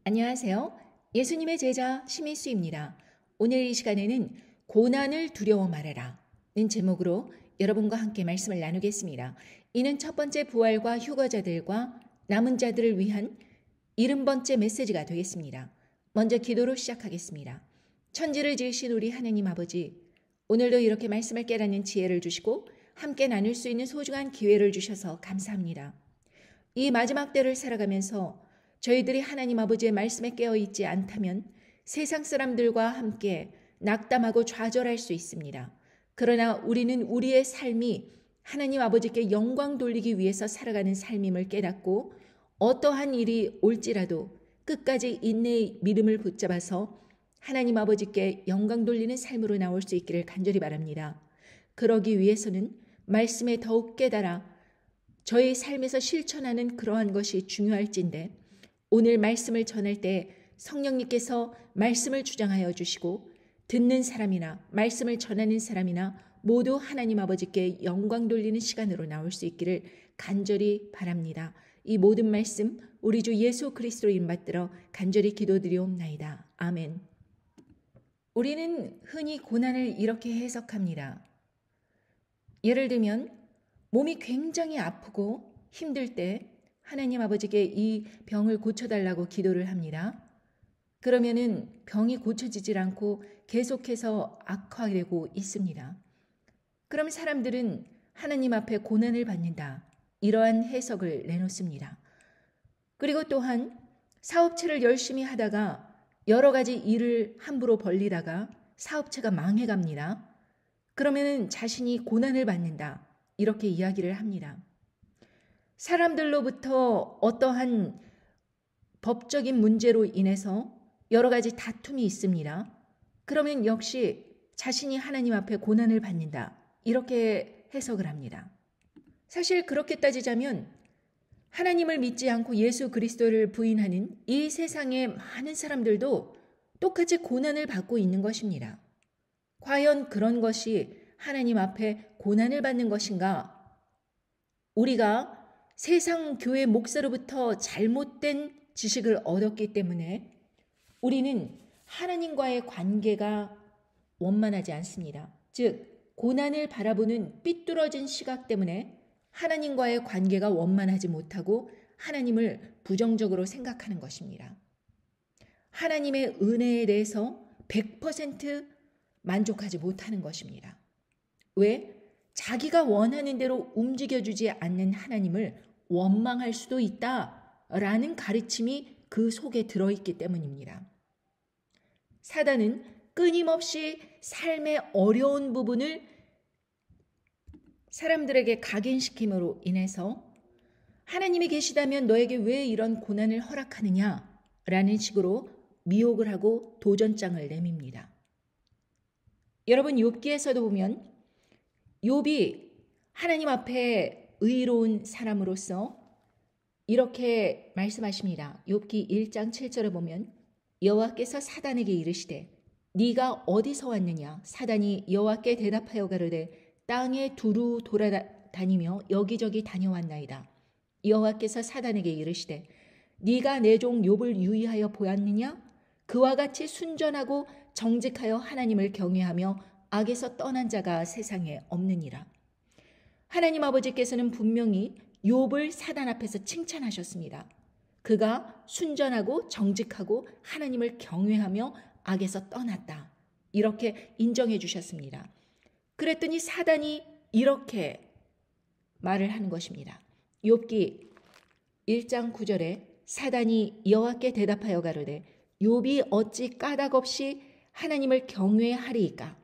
안녕하세요. 예수님의 제자 심희수입니다. 오늘 이 시간에는 고난을 두려워 말아라 는 제목으로 여러분과 함께 말씀을 나누겠습니다. 이는 첫 번째 부활과 휴거자들과 남은 자들을 위한 70번째 메시지가 되겠습니다. 먼저 기도로 시작하겠습니다. 천지를 지으신 우리 하나님 아버지, 오늘도 이렇게 말씀을 깨닫는 지혜를 주시고 함께 나눌 수 있는 소중한 기회를 주셔서 감사합니다. 이 마지막 때를 살아가면서 저희들이 하나님 아버지의 말씀에 깨어있지 않다면 세상 사람들과 함께 낙담하고 좌절할 수 있습니다. 그러나 우리는 우리의 삶이 하나님 아버지께 영광 돌리기 위해서 살아가는 삶임을 깨닫고 어떠한 일이 올지라도 끝까지 인내의 믿음을 붙잡아서 하나님 아버지께 영광 돌리는 삶으로 나올 수 있기를 간절히 바랍니다. 그러기 위해서는 말씀에 더욱 깨달아 저의 삶에서 실천하는 그러한 것이 중요할진데 오늘 말씀을 전할 때 성령님께서 말씀을 주장하여 주시고 듣는 사람이나 말씀을 전하는 사람이나 모두 하나님 아버지께 영광 돌리는 시간으로 나올 수 있기를 간절히 바랍니다. 이 모든 말씀 우리 주 예수 그리스도로 인받들어 간절히 기도드리옵나이다. 아멘. 우리는 흔히 고난을 이렇게 해석합니다. 예를 들면 몸이 굉장히 아프고 힘들 때 하나님 아버지께 이 병을 고쳐달라고 기도를 합니다. 그러면은 병이 고쳐지질 않고 계속해서 악화되고 있습니다. 그럼 사람들은 하나님 앞에 고난을 받는다. 이러한 해석을 내놓습니다. 그리고 또한 사업체를 열심히 하다가 여러 가지 일을 함부로 벌리다가 사업체가 망해갑니다. 그러면은 자신이 고난을 받는다. 이렇게 이야기를 합니다. 사람들로부터 어떠한 법적인 문제로 인해서 여러 가지 다툼이 있습니다. 그러면 역시 자신이 하나님 앞에 고난을 받는다. 이렇게 해석을 합니다. 사실 그렇게 따지자면 하나님을 믿지 않고 예수 그리스도를 부인하는 이 세상의 많은 사람들도 똑같이 고난을 받고 있는 것입니다. 과연 그런 것이 하나님 앞에 고난을 받는 것인가? 우리가 세상 교회 목사로부터 잘못된 지식을 얻었기 때문에 우리는 하나님과의 관계가 원만하지 않습니다. 즉, 고난을 바라보는 삐뚤어진 시각 때문에 하나님과의 관계가 원만하지 못하고 하나님을 부정적으로 생각하는 것입니다. 하나님의 은혜에 대해서 100% 만족하지 못하는 것입니다. 왜? 자기가 원하는 대로 움직여주지 않는 하나님을 원망할 수도 있다라는 가르침이 그 속에 들어있기 때문입니다. 사단은 끊임없이 삶의 어려운 부분을 사람들에게 각인시킴으로 인해서 하나님이 계시다면 너에게 왜 이런 고난을 허락하느냐라는 식으로 미혹을 하고 도전장을 내밉니다. 여러분, 욥기에서도 보면 욥이 하나님 앞에 의로운 사람으로서 이렇게 말씀하십니다. 욥기 1장 7절에 보면 여호와께서 사단에게 이르시되 네가 어디서 왔느냐? 사단이 여호와께 대답하여 가로되 땅에 두루 돌아다니며 여기저기 다녀왔나이다. 여호와께서 사단에게 이르시되 네가 내 종 욥을 유의하여 보았느냐? 그와 같이 순전하고 정직하여 하나님을 경외하며 악에서 떠난 자가 세상에 없느니라. 하나님 아버지께서는 분명히 욥을 사단 앞에서 칭찬하셨습니다. 그가 순전하고 정직하고 하나님을 경외하며 악에서 떠났다. 이렇게 인정해 주셨습니다. 그랬더니 사단이 이렇게 말을 하는 것입니다. 욥기 1장 9절에 사단이 여호와께 대답하여 가로되 욥이 어찌 까닭 없이 하나님을 경외하리이까?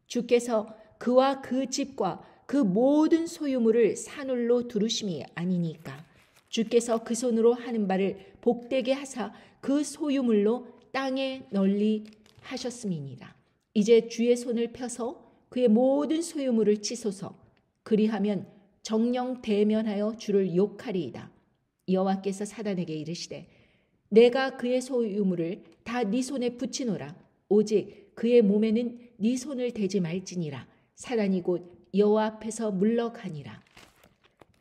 주께서 그와 그 집과 그 모든 소유물을 산울로 두르심이 아니니까. 주께서 그 손으로 하는 바를 복되게 하사 그 소유물로 땅에 널리 하셨음이니라. 이제 주의 손을 펴서 그의 모든 소유물을 치소서. 그리하면 정령 대면하여 주를 욕하리이다. 여호와께서 사단에게 이르시되 내가 그의 소유물을 다 네 손에 붙이노라. 오직 그의 몸에는 네 손을 대지 말지니라. 사단이 곧 여호와 앞에서 물러가니라.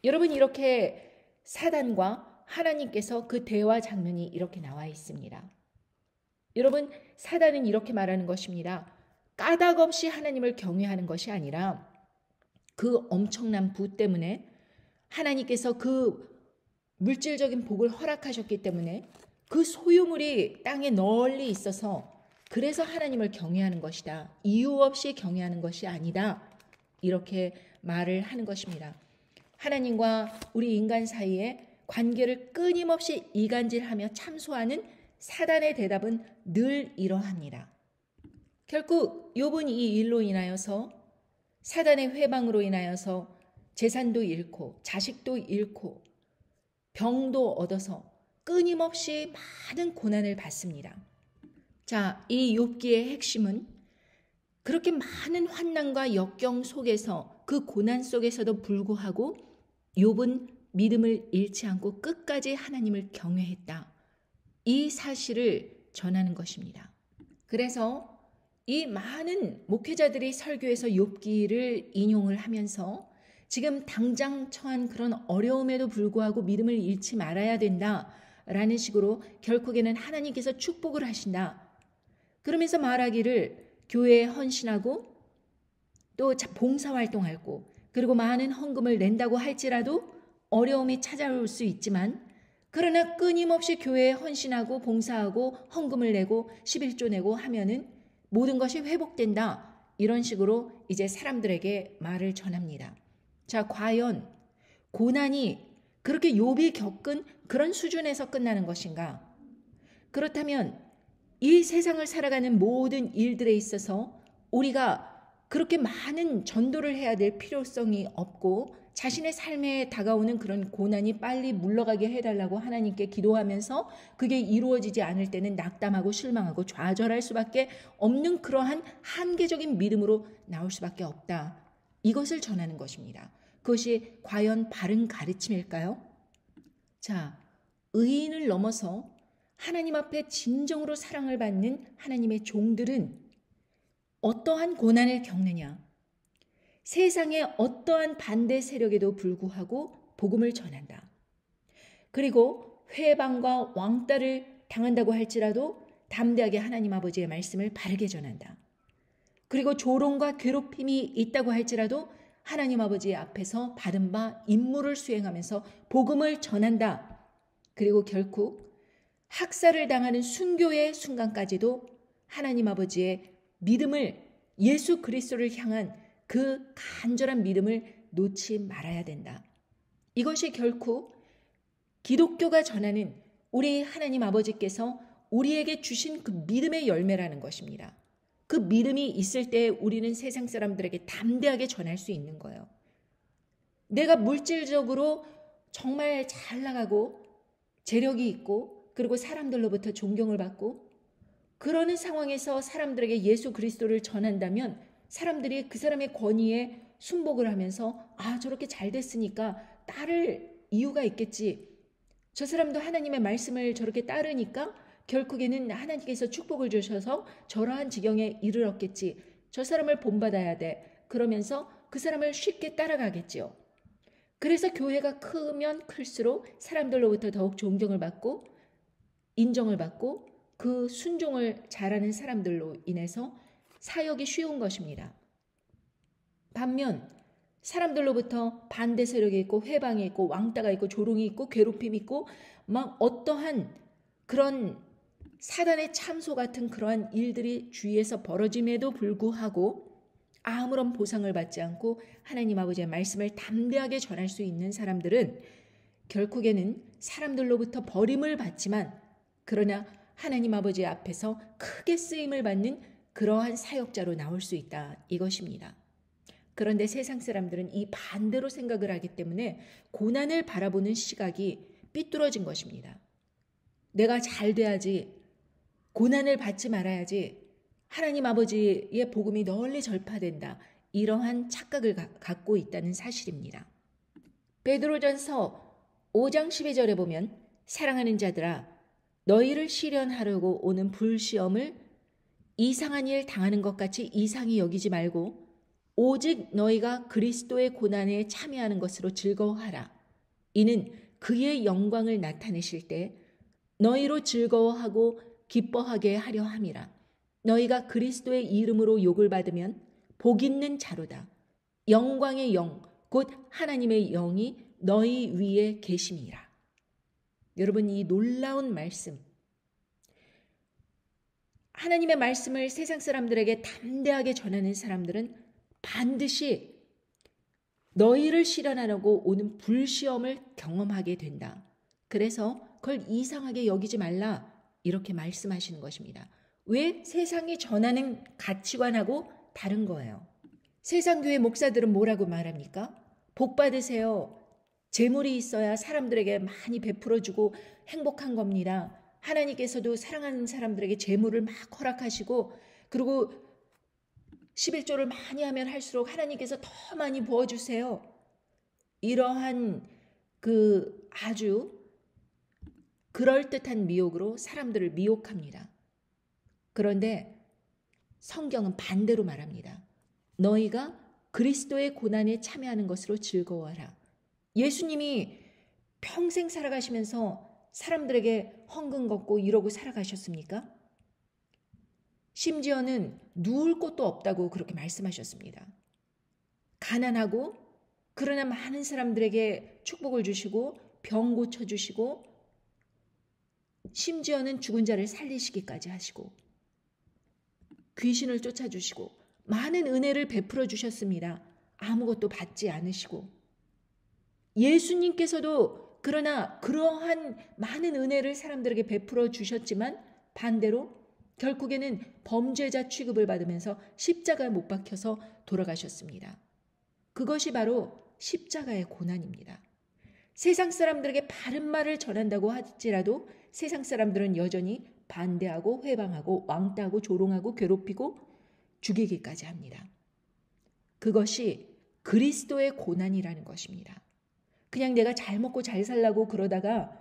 여러분, 이렇게 사단과 하나님께서 그 대화 장면이 이렇게 나와 있습니다. 여러분, 사단은 이렇게 말하는 것입니다. 까닭 없이 하나님을 경외하는 것이 아니라 그 엄청난 부 때문에 하나님께서 그 물질적인 복을 허락하셨기 때문에 그 소유물이 땅에 널리 있어서 그래서 하나님을 경외하는 것이다. 이유 없이 경외하는 것이 아니다. 이렇게 말을 하는 것입니다. 하나님과 우리 인간 사이에 관계를 끊임없이 이간질하며 참소하는 사단의 대답은 늘 이러합니다. 결국 욥은 이 일로 인하여서 사단의 회방으로 인하여서 재산도 잃고 자식도 잃고 병도 얻어서 끊임없이 많은 고난을 받습니다. 자, 이 욥기의 핵심은 그렇게 많은 환난과 역경 속에서 그 고난 속에서도 불구하고 욥은 믿음을 잃지 않고 끝까지 하나님을 경외했다. 이 사실을 전하는 것입니다. 그래서 이 많은 목회자들이 설교에서 욥기를 인용을 하면서 지금 당장 처한 그런 어려움에도 불구하고 믿음을 잃지 말아야 된다라는 식으로 결국에는 하나님께서 축복을 하신다. 그러면서 말하기를 교회에 헌신하고 또 봉사활동하고 그리고 많은 헌금을 낸다고 할지라도 어려움이 찾아올 수 있지만 그러나 끊임없이 교회에 헌신하고 봉사하고 헌금을 내고 11조 내고 하면은 모든 것이 회복된다. 이런 식으로 이제 사람들에게 말을 전합니다. 자, 과연 고난이 그렇게 욥이 겪은 그런 수준에서 끝나는 것인가? 그렇다면 이 세상을 살아가는 모든 일들에 있어서 우리가 그렇게 많은 전도를 해야 될 필요성이 없고 자신의 삶에 다가오는 그런 고난이 빨리 물러가게 해달라고 하나님께 기도하면서 그게 이루어지지 않을 때는 낙담하고 실망하고 좌절할 수밖에 없는 그러한 한계적인 믿음으로 나올 수밖에 없다. 이것을 전하는 것입니다. 그것이 과연 바른 가르침일까요? 자, 의인을 넘어서 하나님 앞에 진정으로 사랑을 받는 하나님의 종들은 어떠한 고난을 겪느냐? 세상의 어떠한 반대 세력에도 불구하고 복음을 전한다. 그리고 회방과 왕따를 당한다고 할지라도 담대하게 하나님 아버지의 말씀을 바르게 전한다. 그리고 조롱과 괴롭힘이 있다고 할지라도 하나님 아버지 앞에서 받은 바 임무를 수행하면서 복음을 전한다. 그리고 결국 학살을 당하는 순교의 순간까지도 하나님 아버지의 믿음을 예수 그리스도를 향한 그 간절한 믿음을 놓지 말아야 된다. 이것이 결코 기독교가 전하는 우리 하나님 아버지께서 우리에게 주신 그 믿음의 열매라는 것입니다. 그 믿음이 있을 때 우리는 세상 사람들에게 담대하게 전할 수 있는 거예요. 내가 물질적으로 정말 잘 나가고 재력이 있고 그리고 사람들로부터 존경을 받고 그러는 상황에서 사람들에게 예수 그리스도를 전한다면 사람들이 그 사람의 권위에 순복을 하면서 아, 저렇게 잘 됐으니까 따를 이유가 있겠지. 저 사람도 하나님의 말씀을 저렇게 따르니까 결국에는 하나님께서 축복을 주셔서 저러한 지경에 이르렀겠지. 저 사람을 본받아야 돼. 그러면서 그 사람을 쉽게 따라가겠지요. 그래서 교회가 크면 클수록 사람들로부터 더욱 존경을 받고 인정을 받고 그 순종을 잘하는 사람들로 인해서 사역이 쉬운 것입니다. 반면 사람들로부터 반대 세력이 있고 회방이 있고 왕따가 있고 조롱이 있고 괴롭힘이 있고 막 어떠한 그런 사단의 참소 같은 그러한 일들이 주위에서 벌어짐에도 불구하고 아무런 보상을 받지 않고 하나님 아버지의 말씀을 담대하게 전할 수 있는 사람들은 결국에는 사람들로부터 버림을 받지만 그러나 하나님 아버지 앞에서 크게 쓰임을 받는 그러한 사역자로 나올 수 있다. 이것입니다. 그런데 세상 사람들은 이 반대로 생각을 하기 때문에 고난을 바라보는 시각이 삐뚤어진 것입니다. 내가 잘 돼야지, 고난을 받지 말아야지, 하나님 아버지의 복음이 널리 전파된다. 이러한 착각을 갖고 있다는 사실입니다. 베드로전서 5장 12절에 보면 사랑하는 자들아 너희를 시련하려고 오는 불시험을 이상한 일 당하는 것 같이 이상히 여기지 말고 오직 너희가 그리스도의 고난에 참여하는 것으로 즐거워하라. 이는 그의 영광을 나타내실 때 너희로 즐거워하고 기뻐하게 하려 함이라. 너희가 그리스도의 이름으로 욕을 받으면 복 있는 자로다. 영광의 영, 곧 하나님의 영이 너희 위에 계심이라. 여러분, 이 놀라운 말씀, 하나님의 말씀을 세상 사람들에게 담대하게 전하는 사람들은 반드시 너희를 실현하려고 오는 불시험을 경험하게 된다. 그래서 그걸 이상하게 여기지 말라, 이렇게 말씀하시는 것입니다. 왜? 세상이 전하는 가치관하고 다른 거예요. 세상 교회 목사들은 뭐라고 말합니까? 복 받으세요. 재물이 있어야 사람들에게 많이 베풀어주고 행복한 겁니다. 하나님께서도 사랑하는 사람들에게 재물을 막 허락하시고, 그리고 11조를 많이 하면 할수록 하나님께서 더 많이 부어주세요. 이러한 아주 그럴듯한 미혹으로 사람들을 미혹합니다. 그런데 성경은 반대로 말합니다. 너희가 그리스도의 고난에 참여하는 것으로 즐거워하라. 예수님이 평생 살아가시면서 사람들에게 헌금 걷고 이러고 살아가셨습니까? 심지어는 누울 곳도 없다고 그렇게 말씀하셨습니다. 가난하고 그러나 많은 사람들에게 축복을 주시고 병 고쳐주시고 심지어는 죽은 자를 살리시기까지 하시고 귀신을 쫓아주시고 많은 은혜를 베풀어 주셨습니다. 아무것도 받지 않으시고 예수님께서도 그러나 그러한 많은 은혜를 사람들에게 베풀어 주셨지만 반대로 결국에는 범죄자 취급을 받으면서 십자가에 못 박혀서 돌아가셨습니다. 그것이 바로 십자가의 고난입니다. 세상 사람들에게 바른 말을 전한다고 할지라도 세상 사람들은 여전히 반대하고 회방하고 왕따하고 조롱하고 괴롭히고 죽이기까지 합니다. 그것이 그리스도의 고난이라는 것입니다. 그냥 내가 잘 먹고 잘 살라고 그러다가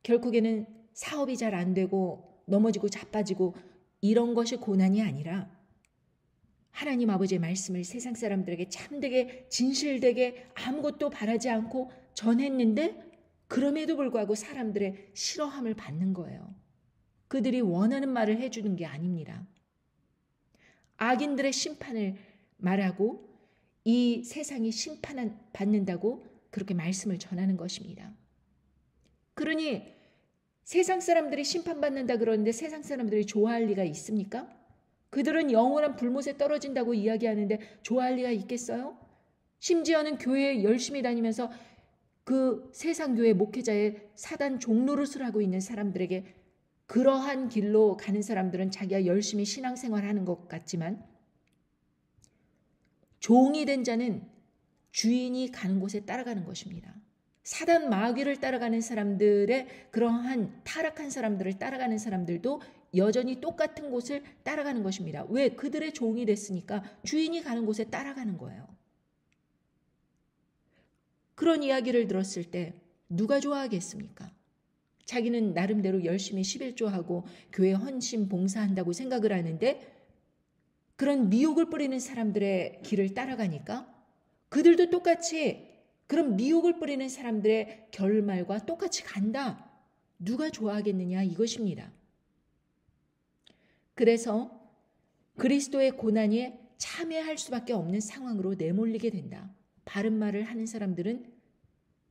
결국에는 사업이 잘 안 되고 넘어지고 자빠지고 이런 것이 고난이 아니라 하나님 아버지의 말씀을 세상 사람들에게 참되게 진실되게 아무것도 바라지 않고 전했는데 그럼에도 불구하고 사람들의 싫어함을 받는 거예요. 그들이 원하는 말을 해주는 게 아닙니다. 악인들의 심판을 말하고 이 세상이 심판받는다고 그렇게 말씀을 전하는 것입니다. 그러니 세상 사람들이 심판받는다 그러는데 세상 사람들이 좋아할 리가 있습니까? 그들은 영원한 불못에 떨어진다고 이야기하는데 좋아할 리가 있겠어요? 심지어는 교회에 열심히 다니면서 그 세상 교회 목회자의 사단 종노릇을 하고 있는 사람들에게 그러한 길로 가는 사람들은 자기가 열심히 신앙생활하는 것 같지만 종이 된 자는 주인이 가는 곳에 따라가는 것입니다. 사단 마귀를 따라가는 사람들의 그러한 타락한 사람들을 따라가는 사람들도 여전히 똑같은 곳을 따라가는 것입니다. 왜? 그들의 종이 됐으니까 주인이 가는 곳에 따라가는 거예요. 그런 이야기를 들었을 때 누가 좋아하겠습니까? 자기는 나름대로 열심히 11조하고 교회 헌신 봉사한다고 생각을 하는데 그런 미혹을 뿌리는 사람들의 길을 따라가니까 그들도 똑같이 그런 미혹을 뿌리는 사람들의 결말과 똑같이 간다. 누가 좋아하겠느냐 이것입니다. 그래서 그리스도의 고난에 참여할 수밖에 없는 상황으로 내몰리게 된다. 바른 말을 하는 사람들은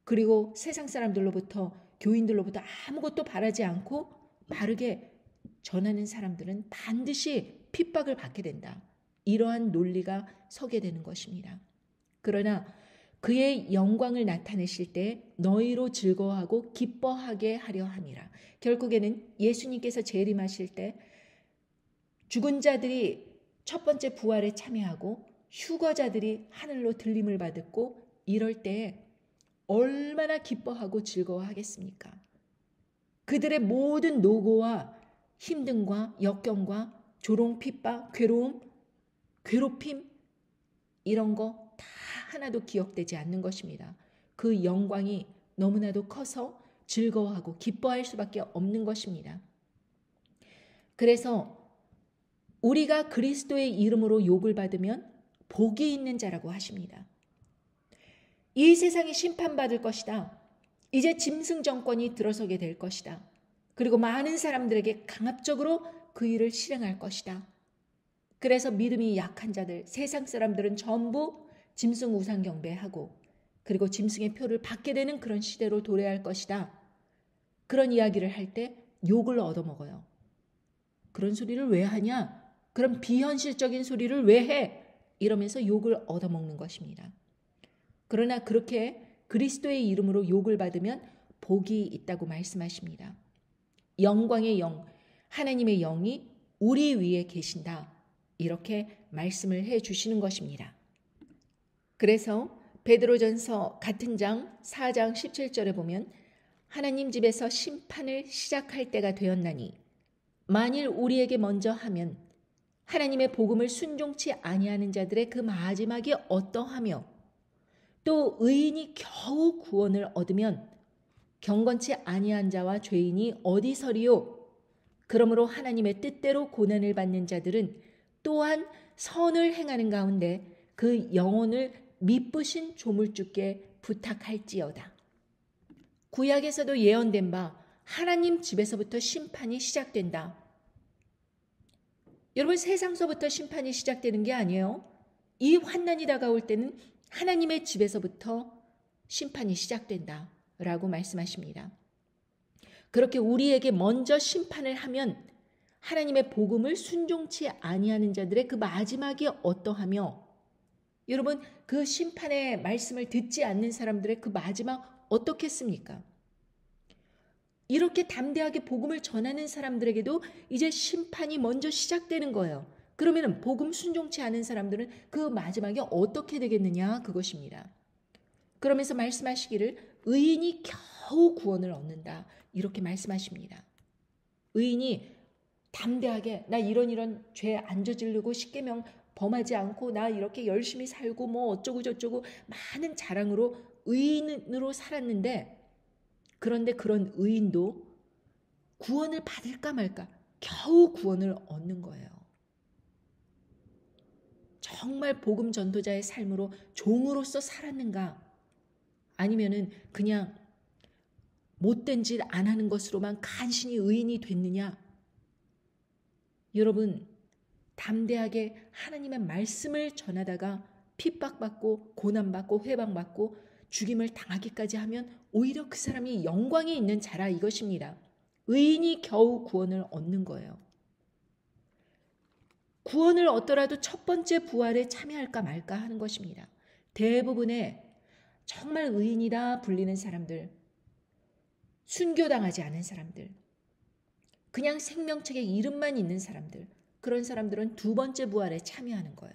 그리고 세상 사람들로부터 교인들로부터 아무것도 바라지 않고 바르게 전하는 사람들은 반드시 핍박을 받게 된다. 이러한 논리가 서게 되는 것입니다. 그러나 그의 영광을 나타내실 때 너희로 즐거워하고 기뻐하게 하려 함이라. 결국에는 예수님께서 재림하실 때 죽은 자들이 첫 번째 부활에 참여하고 휴거자들이 하늘로 들림을 받았고 이럴 때 얼마나 기뻐하고 즐거워하겠습니까? 그들의 모든 노고와 힘듦과 역경과 조롱, 핍박, 괴로움, 괴롭힘 이런 거 다 하나도 기억되지 않는 것입니다. 그 영광이 너무나도 커서 즐거워하고 기뻐할 수밖에 없는 것입니다. 그래서 우리가 그리스도의 이름으로 욕을 받으면 복이 있는 자라고 하십니다. 이 세상이 심판받을 것이다. 이제 짐승 정권이 들어서게 될 것이다. 그리고 많은 사람들에게 강압적으로 그 일을 실행할 것이다. 그래서 믿음이 약한 자들, 세상 사람들은 전부 짐승 우상 경배하고 그리고 짐승의 표를 받게 되는 그런 시대로 도래할 것이다. 그런 이야기를 할 때 욕을 얻어먹어요. 그런 소리를 왜 하냐? 그런 비현실적인 소리를 왜 해? 이러면서 욕을 얻어먹는 것입니다. 그러나 그렇게 그리스도의 이름으로 욕을 받으면 복이 있다고 말씀하십니다. 영광의 영, 하나님의 영이 우리 위에 계신다. 이렇게 말씀을 해 주시는 것입니다. 그래서 베드로전서 같은 장 4장 17절에 보면 하나님 집에서 심판을 시작할 때가 되었나니 만일 우리에게 먼저 하면 하나님의 복음을 순종치 아니하는 자들의 그 마지막이 어떠하며 또 의인이 겨우 구원을 얻으면 경건치 아니한 자와 죄인이 어디서리요? 그러므로 하나님의 뜻대로 고난을 받는 자들은 또한 선을 행하는 가운데 그 영혼을 미쁘신 조물주께 부탁할지어다. 구약에서도 예언된 바 하나님 집에서부터 심판이 시작된다. 여러분, 세상서부터 심판이 시작되는 게 아니에요. 이 환난이 다가올 때는 하나님의 집에서부터 심판이 시작된다 라고 말씀하십니다. 그렇게 우리에게 먼저 심판을 하면 하나님의 복음을 순종치 아니하는 자들의 그 마지막이 어떠하며 여러분, 그 심판의 말씀을 듣지 않는 사람들의 그 마지막 어떻겠습니까? 이렇게 담대하게 복음을 전하는 사람들에게도 이제 심판이 먼저 시작되는 거예요. 그러면 복음 순종치 않은 사람들은 그 마지막이 어떻게 되겠느냐 그것입니다. 그러면서 말씀하시기를 의인이 겨우 구원을 얻는다 이렇게 말씀하십니다. 의인이 담대하게 나 이런 죄 안 저지르고 십계명 범하지 않고 나 이렇게 열심히 살고 뭐 어쩌고 저쩌고 많은 자랑으로 의인으로 살았는데 그런데 그런 의인도 구원을 받을까 말까 겨우 구원을 얻는 거예요. 정말 복음 전도자의 삶으로 종으로서 살았는가? 아니면은 그냥 못된 짓 안 하는 것으로만 간신히 의인이 됐느냐? 여러분, 담대하게 하나님의 말씀을 전하다가 핍박받고 고난받고 회방받고 죽임을 당하기까지 하면 오히려 그 사람이 영광이 있는 자라 이것입니다. 의인이 겨우 구원을 얻는 거예요. 구원을 얻더라도 첫 번째 부활에 참여할까 말까 하는 것입니다. 대부분의 정말 의인이다 불리는 사람들, 순교당하지 않은 사람들, 그냥 생명책에 이름만 있는 사람들, 그런 사람들은 두 번째 부활에 참여하는 거예요.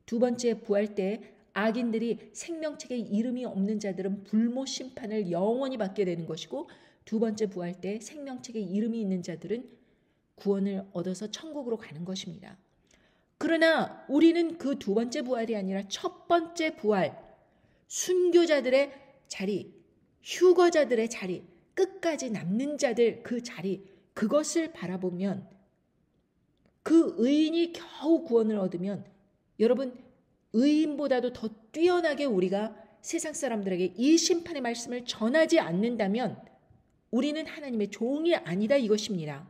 두 번째 부활 때 악인들이 생명책에 이름이 없는 자들은 불못 심판을 영원히 받게 되는 것이고 두 번째 부활 때 생명책에 이름이 있는 자들은 구원을 얻어서 천국으로 가는 것입니다. 그러나 우리는 그 두 번째 부활이 아니라 첫 번째 부활, 순교자들의 자리, 휴거자들의 자리, 끝까지 남는 자들 그 자리, 그것을 바라보면 그 의인이 겨우 구원을 얻으면 여러분 의인보다도 더 뛰어나게 우리가 세상 사람들에게 이 심판의 말씀을 전하지 않는다면 우리는 하나님의 종이 아니다 이것입니다.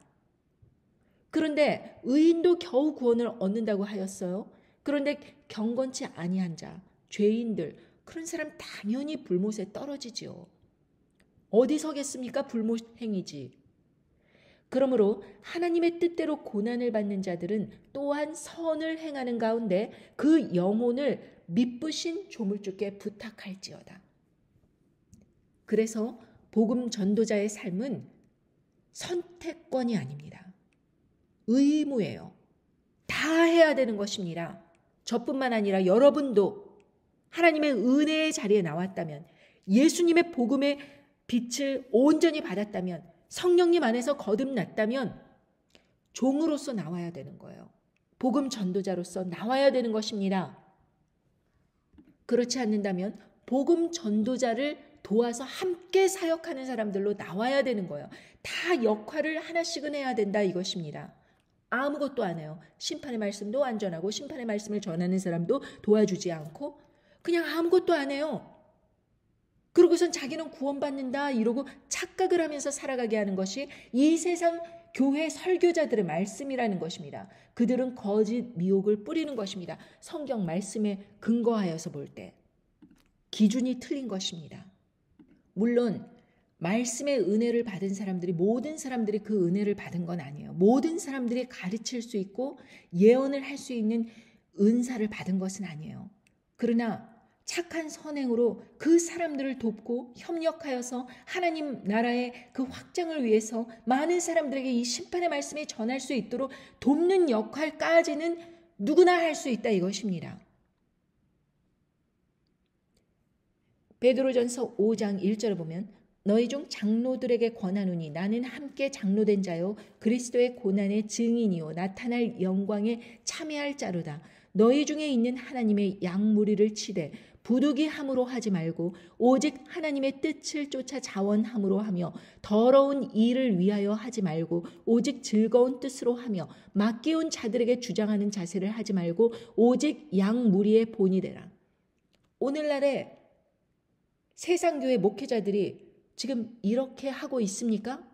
그런데 의인도 겨우 구원을 얻는다고 하였어요. 그런데 경건치 아니한 자, 죄인들 그런 사람 당연히 불못에 떨어지지요. 어디 서겠습니까? 불못 행위지. 그러므로 하나님의 뜻대로 고난을 받는 자들은 또한 선을 행하는 가운데 그 영혼을 미쁘신 조물주께 부탁할지어다. 그래서 복음 전도자의 삶은 선택권이 아닙니다. 의무예요. 다 해야 되는 것입니다. 저뿐만 아니라 여러분도 하나님의 은혜의 자리에 나왔다면 예수님의 복음의 빛을 온전히 받았다면 성령님 안에서 거듭났다면 종으로서 나와야 되는 거예요. 복음 전도자로서 나와야 되는 것입니다. 그렇지 않는다면 복음 전도자를 도와서 함께 사역하는 사람들로 나와야 되는 거예요. 다 역할을 하나씩은 해야 된다 이것입니다. 아무것도 안 해요. 심판의 말씀도 안 전하고 심판의 말씀을 전하는 사람도 도와주지 않고 그냥 아무것도 안 해요. 그러고선 자기는 구원받는다 이러고 착각을 하면서 살아가게 하는 것이 이 세상 교회 설교자들의 말씀이라는 것입니다. 그들은 거짓 미혹을 뿌리는 것입니다. 성경 말씀에 근거하여서 볼 때 기준이 틀린 것입니다. 물론 말씀의 은혜를 받은 사람들이 모든 사람들이 그 은혜를 받은 건 아니에요. 모든 사람들이 가르칠 수 있고 예언을 할 수 있는 은사를 받은 것은 아니에요. 그러나 착한 선행으로 그 사람들을 돕고 협력하여서 하나님 나라의 그 확장을 위해서 많은 사람들에게 이 심판의 말씀이 전할 수 있도록 돕는 역할까지는 누구나 할 수 있다 이것입니다. 베드로전서 5장 1절을 보면 너희 중 장로들에게 권하노니 나는 함께 장로된 자요 그리스도의 고난의 증인이요 나타날 영광에 참여할 자로다. 너희 중에 있는 하나님의 양무리를 치되 부득이함으로 하지 말고 오직 하나님의 뜻을 쫓아 자원함으로 하며 더러운 일을 위하여 하지 말고 오직 즐거운 뜻으로 하며 맡겨온 자들에게 주장하는 자세를 하지 말고 오직 양무리의 본이 되라. 오늘날의 세상교회 목회자들이 지금 이렇게 하고 있습니까?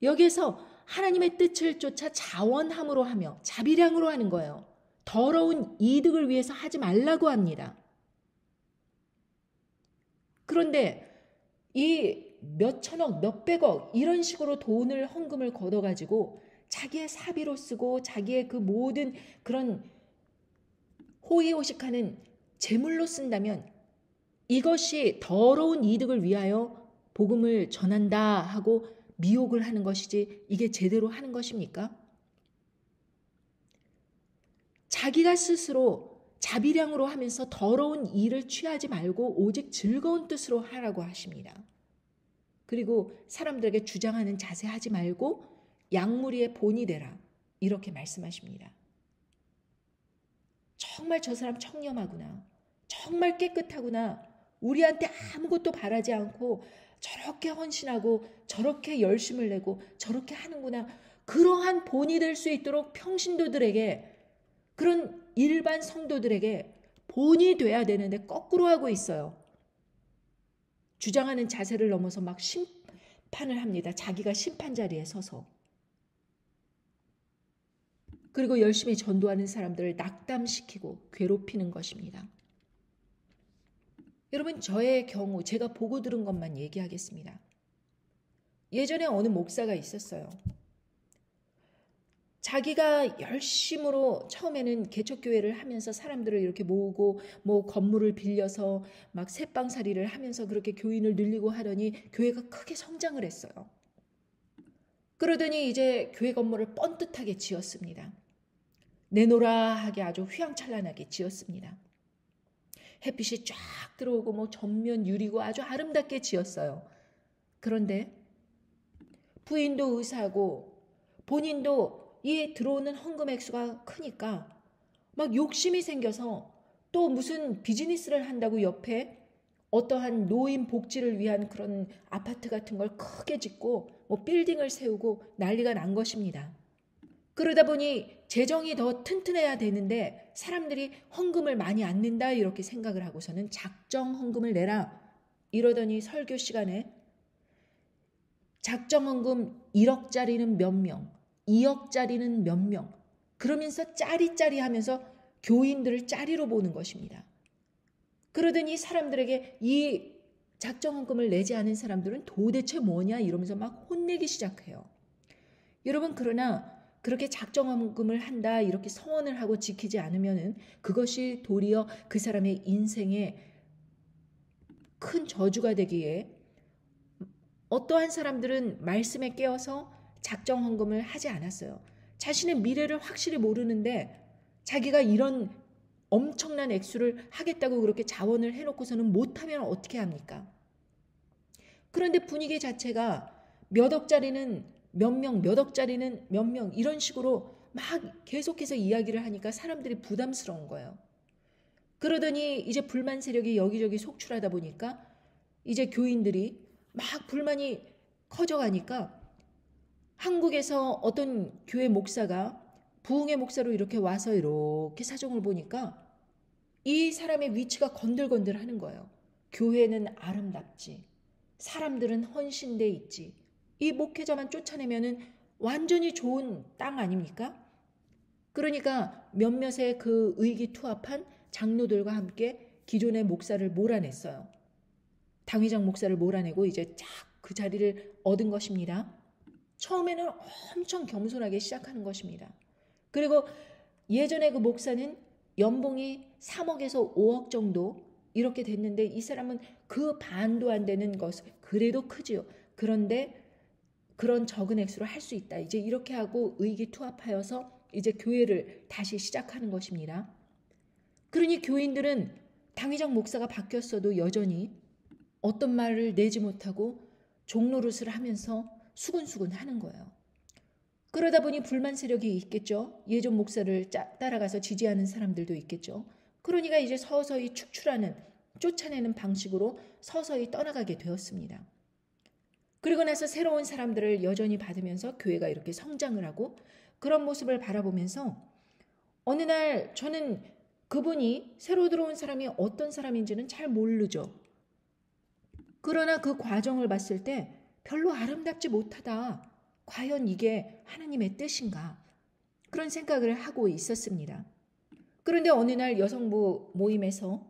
여기에서 하나님의 뜻을 쫓아 자원함으로 하며 자비량으로 하는 거예요. 더러운 이득을 위해서 하지 말라고 합니다. 그런데 이 몇천억, 몇백억 이런 식으로 돈을 헌금을 걷어가지고 자기의 사비로 쓰고 자기의 그 모든 그런 호의호식하는 재물로 쓴다면 이것이 더러운 이득을 위하여 복음을 전한다 하고 미혹을 하는 것이지 이게 제대로 하는 것입니까? 자기가 스스로 자비량으로 하면서 더러운 일을 취하지 말고 오직 즐거운 뜻으로 하라고 하십니다. 그리고 사람들에게 주장하는 자세 하지 말고 양무리의 본이 되라 이렇게 말씀하십니다. 정말 저 사람 청렴하구나. 정말 깨끗하구나. 우리한테 아무것도 바라지 않고 저렇게 헌신하고 저렇게 열심을 내고 저렇게 하는구나. 그러한 본이 될 수 있도록 평신도들에게 그런 일반 성도들에게 본이 돼야 되는데 거꾸로 하고 있어요. 주장하는 자세를 넘어서 막 심판을 합니다. 자기가 심판 자리에 서서. 그리고 열심히 전도하는 사람들을 낙담시키고 괴롭히는 것입니다. 여러분 저의 경우 제가 보고 들은 것만 얘기하겠습니다. 예전에 어느 목사가 있었어요. 자기가 열심으로 처음에는 개척교회를 하면서 사람들을 이렇게 모으고 뭐 건물을 빌려서 막 새빵살이를 하면서 그렇게 교인을 늘리고 하더니 교회가 크게 성장을 했어요. 그러더니 이제 교회 건물을 뻔듯하게 지었습니다. 내노라하게 아주 휘황찬란하게 지었습니다. 햇빛이 쫙 들어오고 뭐 전면 유리고 아주 아름답게 지었어요. 그런데 부인도 의사고 본인도 이 들어오는 헌금 액수가 크니까 막 욕심이 생겨서 또 무슨 비즈니스를 한다고 옆에 어떠한 노인 복지를 위한 그런 아파트 같은 걸 크게 짓고 뭐 빌딩을 세우고 난리가 난 것입니다. 그러다 보니 재정이 더 튼튼해야 되는데 사람들이 헌금을 많이 안 낸다 이렇게 생각을 하고서는 작정 헌금을 내라 이러더니 설교 시간에 작정 헌금 1억짜리는 몇 명, 2억짜리는 몇 명 그러면서 짜리짜리 하면서 교인들을 짜리로 보는 것입니다. 그러더니 사람들에게 이 작정 헌금을 내지 않은 사람들은 도대체 뭐냐 이러면서 막 혼내기 시작해요. 여러분 그러나 그렇게 작정헌금을 한다 이렇게 서원을 하고 지키지 않으면은 그것이 도리어 그 사람의 인생에 큰 저주가 되기에 어떠한 사람들은 말씀에 깨어서 작정헌금을 하지 않았어요. 자신의 미래를 확실히 모르는데 자기가 이런 엄청난 액수를 하겠다고 그렇게 자원을 해놓고서는 못하면 어떻게 합니까? 그런데 분위기 자체가 몇 억짜리는 몇 명, 몇 억짜리는 몇 명 이런 식으로 막 계속해서 이야기를 하니까 사람들이 부담스러운 거예요. 그러더니 이제 불만 세력이 여기저기 속출하다 보니까 이제 교인들이 막 불만이 커져가니까 한국에서 어떤 교회 목사가 부흥의 목사로 이렇게 와서 이렇게 사정을 보니까 이 사람의 위치가 건들건들 하는 거예요. 교회는 아름답지. 사람들은 헌신돼 있지. 이 목회자만 쫓아내면은 완전히 좋은 땅 아닙니까? 그러니까 몇몇의 그 의기투합한 장로들과 함께 기존의 목사를 몰아냈어요. 당회장 목사를 몰아내고 이제 쫙 그 자리를 얻은 것입니다. 처음에는 엄청 겸손하게 시작하는 것입니다. 그리고 예전에 그 목사는 연봉이 3억에서 5억 정도 이렇게 됐는데 이 사람은 그 반도 안 되는 것, 그래도 크지요. 그런데 그런 적은 액수로 할 수 있다. 이제 이렇게 하고 의기투합하여서 이제 교회를 다시 시작하는 것입니다. 그러니 교인들은 당회장 목사가 바뀌었어도 여전히 어떤 말을 내지 못하고 종노릇을 하면서 수근수근 하는 거예요. 그러다 보니 불만 세력이 있겠죠. 예전 목사를 따라가서 지지하는 사람들도 있겠죠. 그러니까 이제 서서히 축출하는, 쫓아내는 방식으로 서서히 떠나가게 되었습니다. 그리고 나서 새로운 사람들을 여전히 받으면서 교회가 이렇게 성장을 하고 그런 모습을 바라보면서 어느 날 저는 그분이 새로 들어온 사람이 어떤 사람인지는 잘 모르죠. 그러나 그 과정을 봤을 때 별로 아름답지 못하다. 과연 이게 하나님의 뜻인가? 그런 생각을 하고 있었습니다. 그런데 어느 날 여성부 모임에서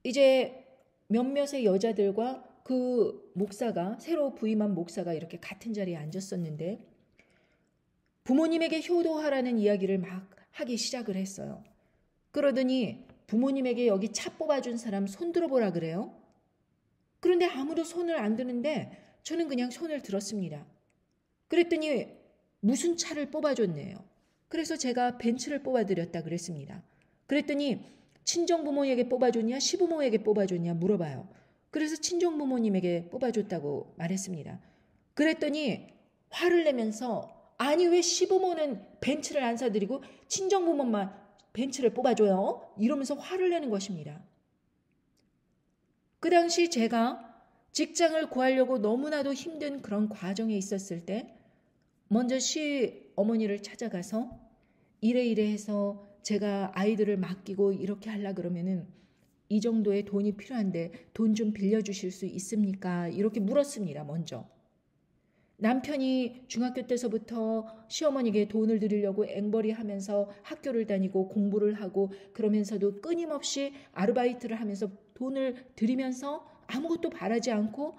이제 몇몇의 여자들과 그 목사가, 새로 부임한 목사가 이렇게 같은 자리에 앉았었는데 부모님에게 효도하라는 이야기를 막 하기 시작을 했어요. 그러더니 부모님에게 여기 차 뽑아준 사람 손 들어보라 그래요. 그런데 아무도 손을 안 드는데 저는 그냥 손을 들었습니다. 그랬더니 무슨 차를 뽑아줬네요. 그래서 제가 벤츠를 뽑아드렸다 그랬습니다. 그랬더니 친정부모에게 뽑아줬냐 시부모에게 뽑아줬냐 물어봐요. 그래서 친정부모님에게 뽑아줬다고 말했습니다. 그랬더니 화를 내면서 아니 왜 시부모는 벤츠를 안 사드리고 친정부모만 벤츠를 뽑아줘요? 이러면서 화를 내는 것입니다. 그 당시 제가 직장을 구하려고 너무나도 힘든 그런 과정에 있었을 때 먼저 시어머니를 찾아가서 이래 해서 제가 아이들을 맡기고 이렇게 하려 그러면은 이 정도의 돈이 필요한데 돈 좀 빌려주실 수 있습니까? 이렇게 물었습니다. 먼저. 남편이 중학교 때서부터 시어머니에게 돈을 드리려고 앵벌이 하면서 학교를 다니고 공부를 하고 그러면서도 끊임없이 아르바이트를 하면서 돈을 들이면서 아무것도 바라지 않고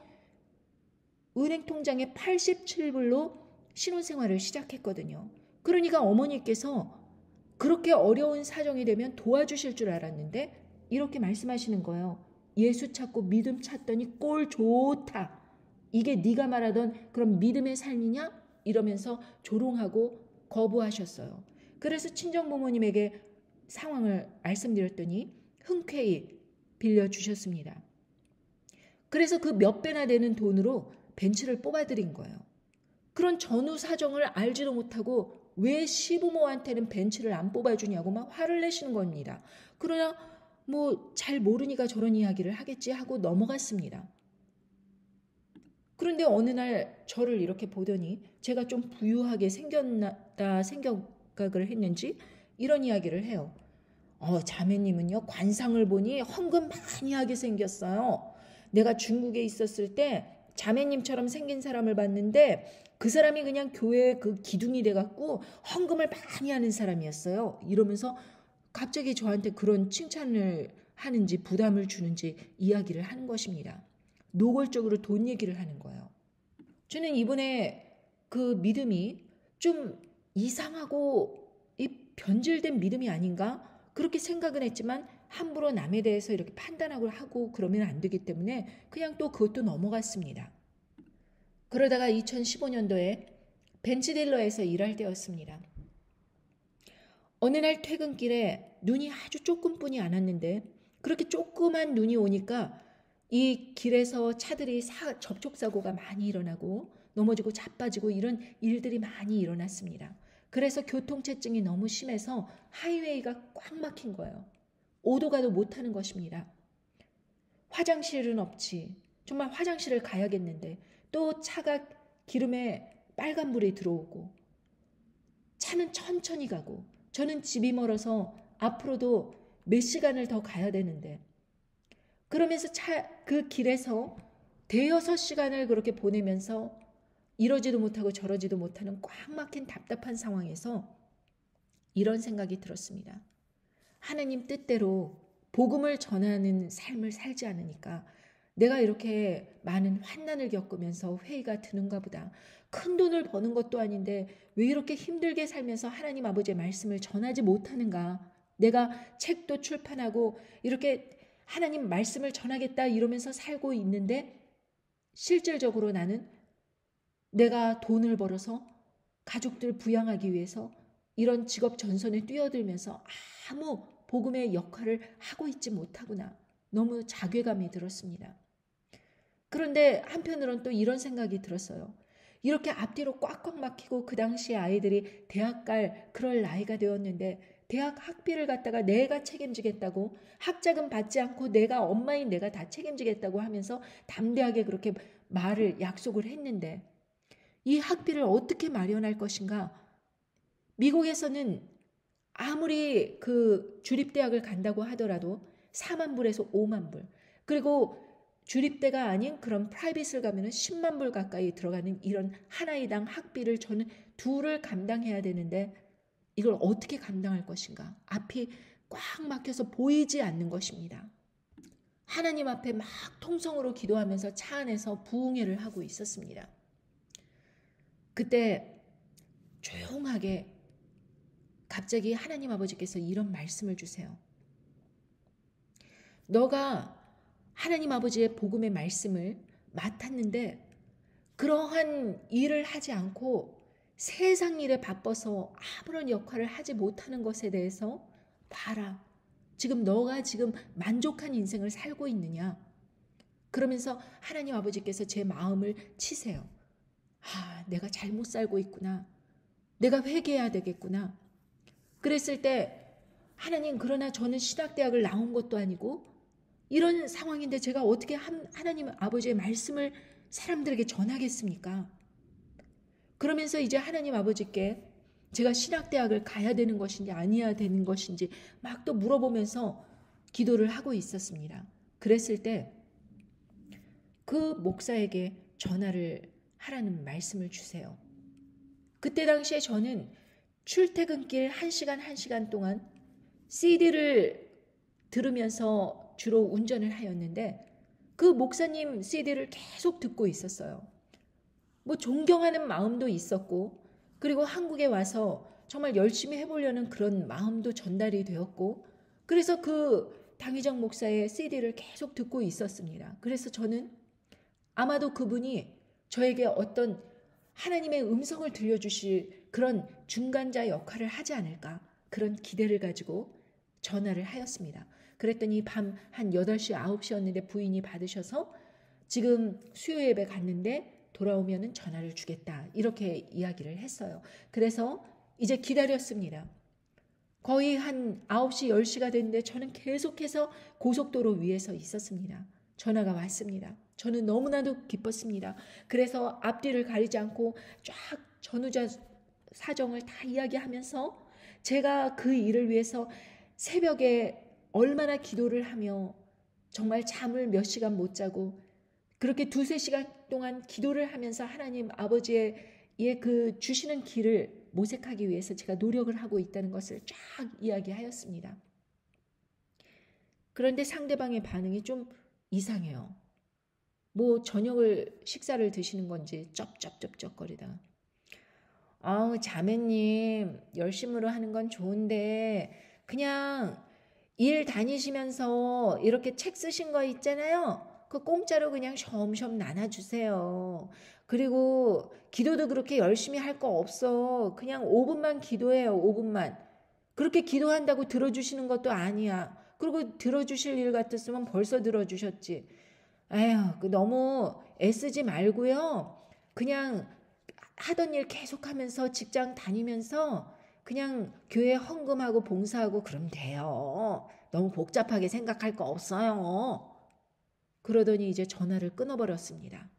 은행 통장에 87불로 신혼생활을 시작했거든요. 그러니까 어머니께서 그렇게 어려운 사정이 되면 도와주실 줄 알았는데 이렇게 말씀하시는 거예요. 예수 찾고 믿음 찾더니 꼴 좋다. 이게 네가 말하던 그런 믿음의 삶이냐? 이러면서 조롱하고 거부하셨어요. 그래서 친정부모님에게 상황을 말씀드렸더니 흔쾌히 빌려주셨습니다. 그래서 그 몇 배나 되는 돈으로 벤츠를 뽑아드린 거예요. 그런 전후 사정을 알지도 못하고 왜 시부모한테는 벤츠를 안 뽑아주냐고 막 화를 내시는 겁니다. 그러나 뭐 잘 모르니까 저런 이야기를 하겠지 하고 넘어갔습니다. 그런데 어느 날 저를 이렇게 보더니 제가 좀 부유하게 생겼다 생각을 했는지 이런 이야기를 해요. 자매님은요 관상을 보니 헌금 많이 하게 생겼어요. 내가 중국에 있었을 때 자매님처럼 생긴 사람을 봤는데 그 사람이 그냥 교회의 그 기둥이 돼갖고 헌금을 많이 하는 사람이었어요. 이러면서 갑자기 저한테 그런 칭찬을 하는지 부담을 주는지 이야기를 하는 것입니다. 노골적으로 돈 얘기를 하는 거예요. 저는 이번에 그 믿음이 좀 이상하고 이 변질된 믿음이 아닌가 그렇게 생각은 했지만 함부로 남에 대해서 이렇게 판단하고 하고 그러면 안 되기 때문에 그냥 또 그것도 넘어갔습니다. 그러다가 2015년도에 벤츠딜러에서 일할 때였습니다. 어느 날 퇴근길에 눈이 아주 조금뿐이 안 왔는데 그렇게 조그만 눈이 오니까 이 길에서 차들이 접촉사고가 많이 일어나고 넘어지고 자빠지고 이런 일들이 많이 일어났습니다. 그래서 교통체증이 너무 심해서 하이웨이가 꽉 막힌 거예요. 오도 가도 못하는 것입니다. 화장실은 없지. 정말 화장실을 가야겠는데 또 차가 기름에 빨간불이 들어오고 차는 천천히 가고 저는 집이 멀어서 앞으로도 몇 시간을 더 가야 되는데 그러면서 그 길에서 대여섯 시간을 그렇게 보내면서 이러지도 못하고 저러지도 못하는 꽉 막힌 답답한 상황에서 이런 생각이 들었습니다. 하나님 뜻대로 복음을 전하는 삶을 살지 않으니까 내가 이렇게 많은 환난을 겪으면서 회의가 드는가 보다. 큰 돈을 버는 것도 아닌데 왜 이렇게 힘들게 살면서 하나님 아버지의 말씀을 전하지 못하는가. 내가 책도 출판하고 이렇게 하나님 말씀을 전하겠다 이러면서 살고 있는데 실질적으로 나는 내가 돈을 벌어서 가족들 부양하기 위해서 이런 직업 전선에 뛰어들면서 아무 복음의 역할을 하고 있지 못하구나. 너무 자괴감이 들었습니다. 그런데 한편으로는 또 이런 생각이 들었어요. 이렇게 앞뒤로 꽉꽉 막히고 그 당시에 아이들이 대학 갈 그럴 나이가 되었는데 대학 학비를 갖다가 내가 책임지겠다고 학자금 받지 않고 내가 엄마인 내가 다 책임지겠다고 하면서 담대하게 그렇게 말을 약속을 했는데 이 학비를 어떻게 마련할 것인가? 미국에서는 아무리 그 주립대학을 간다고 하더라도 4만 불에서 5만 불 그리고 주립대가 아닌 그런 프라이빗을 가면은 10만 불 가까이 들어가는 이런 한 아이당 학비를 저는 둘을 감당해야 되는데 이걸 어떻게 감당할 것인가? 앞이 꽉 막혀서 보이지 않는 것입니다. 하나님 앞에 막 통성으로 기도하면서 차 안에서 부흥회를 하고 있었습니다. 그때 조용하게 갑자기 하나님 아버지께서 이런 말씀을 주세요. 너가 하나님 아버지의 복음의 말씀을 맡았는데 그러한 일을 하지 않고 세상 일에 바빠서 아무런 역할을 하지 못하는 것에 대해서 봐라. 지금 너가 지금 만족한 인생을 살고 있느냐. 그러면서 하나님 아버지께서 제 마음을 치세요. 내가 잘못 살고 있구나. 내가 회개해야 되겠구나. 그랬을 때 하나님 그러나 저는 신학대학을 나온 것도 아니고 이런 상황인데 제가 어떻게 하나님 아버지의 말씀을 사람들에게 전하겠습니까? 그러면서 이제 하나님 아버지께 제가 신학대학을 가야 되는 것인지 아니어야 되는 것인지 막 또 물어보면서 기도를 하고 있었습니다. 그랬을 때 그 목사에게 전화를 하라는 말씀을 주세요. 그때 당시에 저는 출퇴근길 1시간 동안 CD를 들으면서 주로 운전을 하였는데 그 목사님 CD를 계속 듣고 있었어요. 뭐 존경하는 마음도 있었고 그리고 한국에 와서 정말 열심히 해보려는 그런 마음도 전달이 되었고 그래서 그 당회장 목사의 CD를 계속 듣고 있었습니다. 그래서 저는 아마도 그분이 저에게 어떤 하나님의 음성을 들려주실 그런 중간자 역할을 하지 않을까 그런 기대를 가지고 전화를 하였습니다. 그랬더니 밤 한 8시, 9시였는데 부인이 받으셔서 지금 수요 예배 갔는데 돌아오면은 전화를 주겠다 이렇게 이야기를 했어요. 그래서 이제 기다렸습니다. 거의 한 9시, 10시가 됐는데 저는 계속해서 고속도로 위에서 있었습니다. 전화가 왔습니다. 저는 너무나도 기뻤습니다. 그래서 앞뒤를 가리지 않고 쫙 전후자 사정을 다 이야기하면서 제가 그 일을 위해서 새벽에 얼마나 기도를 하며 정말 잠을 몇 시간 못 자고 그렇게 2-3시간 동안 기도를 하면서 하나님 아버지의 그 주시는 길을 모색하기 위해서 제가 노력을 하고 있다는 것을 쫙 이야기하였습니다. 그런데 상대방의 반응이 좀 이상해요. 뭐 저녁을 식사를 드시는 건지 쩝쩝쩝쩝거리다가 자매님 열심으로 하는 건 좋은데 그냥 일 다니시면서 이렇게 책 쓰신 거 있잖아요. 그 공짜로 그냥 숑숑 나눠주세요. 그리고 기도도 그렇게 열심히 할 거 없어. 그냥 5분만 기도해요. 5분만. 그렇게 기도한다고 들어주시는 것도 아니야. 그리고 들어주실 일 같았으면 벌써 들어주셨지. 에휴, 너무 애쓰지 말고요. 그냥 하던 일 계속하면서 직장 다니면서 그냥 교회 헌금하고 봉사하고 그러면 돼요. 너무 복잡하게 생각할 거 없어요. 그러더니 이제 전화를 끊어버렸습니다.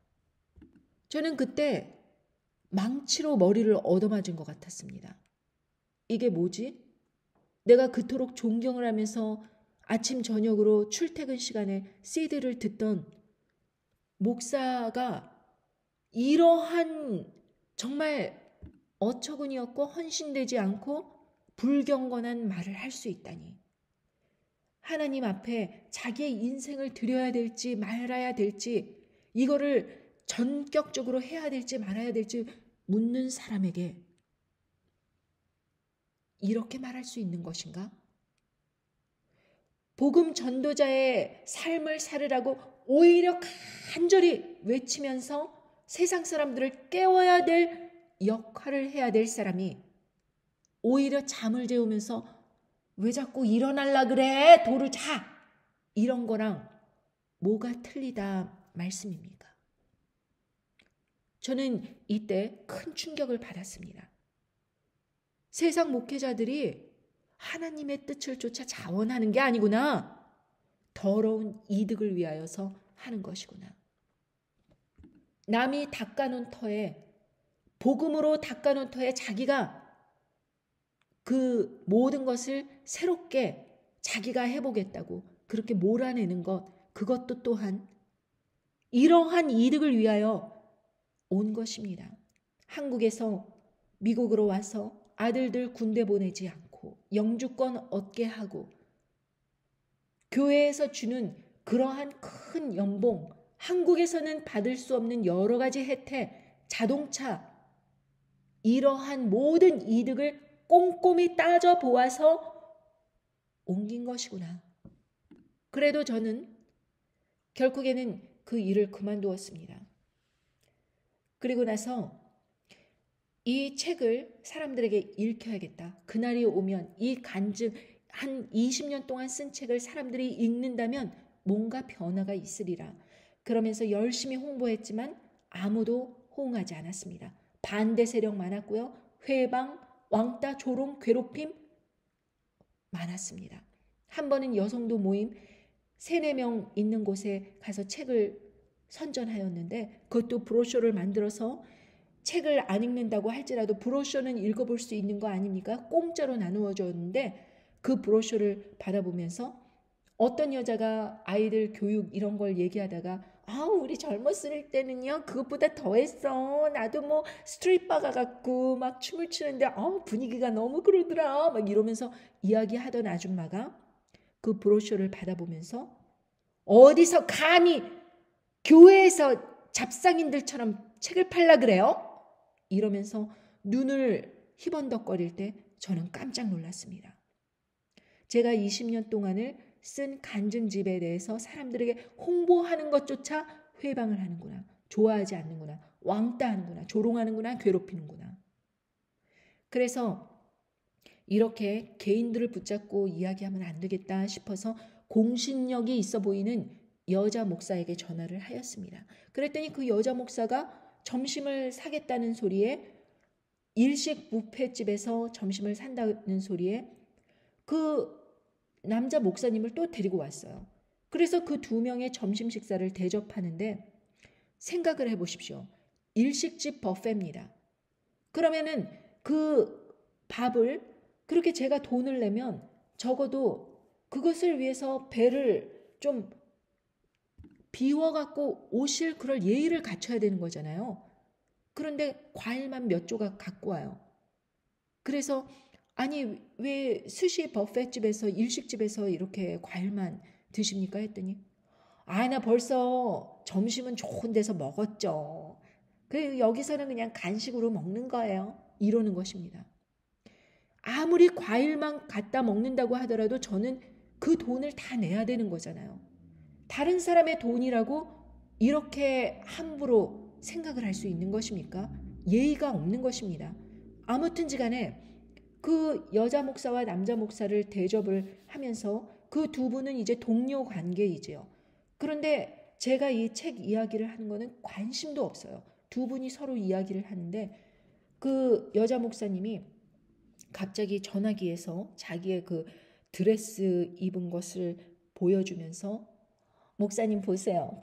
저는 그때 망치로 머리를 얻어맞은 것 같았습니다. 이게 뭐지? 내가 그토록 존경을 하면서 아침 저녁으로 출퇴근 시간에 CD를 듣던 목사가 이러한 정말 어처구니없고 헌신되지 않고 불경건한 말을 할 수 있다니. 하나님 앞에 자기의 인생을 드려야 될지 말아야 될지, 이거를 전격적으로 해야 될지 말아야 될지 묻는 사람에게 이렇게 말할 수 있는 것인가? 복음 전도자의 삶을 살으라고 오히려 간절히 외치면서 세상 사람들을 깨워야 될 역할을 해야 될 사람이 오히려 잠을 재우면서 왜 자꾸 일어날라 그래? 도를 자! 이런 거랑 뭐가 틀리다 말씀입니까? 저는 이때 큰 충격을 받았습니다. 세상 목회자들이 하나님의 뜻을 쫓아 자원하는 게 아니구나. 더러운 이득을 위하여서 하는 것이구나. 남이 닦아놓은 터에, 복음으로 닦아놓은 터에 자기가 그 모든 것을 새롭게 자기가 해보겠다고 그렇게 몰아내는 것, 그것도 또한 이러한 이득을 위하여 온 것입니다. 한국에서 미국으로 와서 아들들 군대 보내지 않고 영주권 얻게 하고 교회에서 주는 그러한 큰 연봉, 한국에서는 받을 수 없는 여러 가지 혜택, 자동차, 이러한 모든 이득을 꼼꼼히 따져보아서 옮긴 것이구나. 그래도 저는 결국에는 그 일을 그만두었습니다. 그리고 나서 이 책을 사람들에게 읽혀야겠다. 그날이 오면 이 간증, 한 20년 동안 쓴 책을 사람들이 읽는다면 뭔가 변화가 있으리라. 그러면서 열심히 홍보했지만 아무도 호응하지 않았습니다. 반대 세력 많았고요. 회방, 왕따, 조롱, 괴롭힘 많았습니다. 한 번은 여성도 모임 3-4명 있는 곳에 가서 책을 선전하였는데 그것도 브로셔를 만들어서 책을 안 읽는다고 할지라도 브로셔는 읽어볼 수 있는 거 아닙니까? 공짜로 나누어 줬는데 그 브로셔를 받아보면서 어떤 여자가 아이들 교육 이런 걸 얘기하다가 우리 젊었을 때는요 그것보다 더 했어. 나도 뭐 스트릿바 가갖고 막 춤을 추는데 분위기가 너무 그러더라. 막 이러면서 이야기하던 아줌마가 그 브로셔를 받아보면서 어디서 감히 교회에서 잡상인들처럼 책을 팔라 그래요? 이러면서 눈을 희번덕거릴 때 저는 깜짝 놀랐습니다. 제가 20년 동안을 쓴 간증집에 대해서 사람들에게 홍보하는 것조차 회방을 하는구나. 좋아하지 않는구나. 왕따하는구나. 조롱하는구나. 괴롭히는구나. 그래서 이렇게 개인들을 붙잡고 이야기하면 안 되겠다 싶어서 공신력이 있어 보이는 여자 목사에게 전화를 하였습니다. 그랬더니 그 여자 목사가 점심을 사겠다는 소리에 일식 뷔페집에서 점심을 산다는 소리에 그 남자 목사님을 또 데리고 왔어요. 그래서 그 2명의 점심 식사를 대접하는데 생각을 해보십시오. 일식집 뷔페입니다. 그러면은 그 밥을 그렇게 제가 돈을 내면 적어도 그것을 위해서 배를 좀 비워갖고 오실 그럴 예의를 갖춰야 되는 거잖아요. 그런데 과일만 몇 조각 갖고 와요. 그래서 아니 왜 스시 뷔페집에서 일식집에서 이렇게 과일만 드십니까 했더니 나 벌써 점심은 좋은 데서 먹었죠. 그 여기서는 그냥 간식으로 먹는 거예요. 이러는 것입니다. 아무리 과일만 갖다 먹는다고 하더라도 저는 그 돈을 다 내야 되는 거잖아요. 다른 사람의 돈이라고 이렇게 함부로 생각을 할 수 있는 것입니까? 예의가 없는 것입니다. 아무튼지 간에 그 여자 목사와 남자 목사를 대접을 하면서 그 2분은 이제 동료 관계이지요. 그런데 제가 이 책 이야기를 하는 거는 관심도 없어요. 2분이 서로 이야기를 하는데 그 여자 목사님이 갑자기 전화기에서 자기의 그 드레스 입은 것을 보여주면서 목사님 보세요.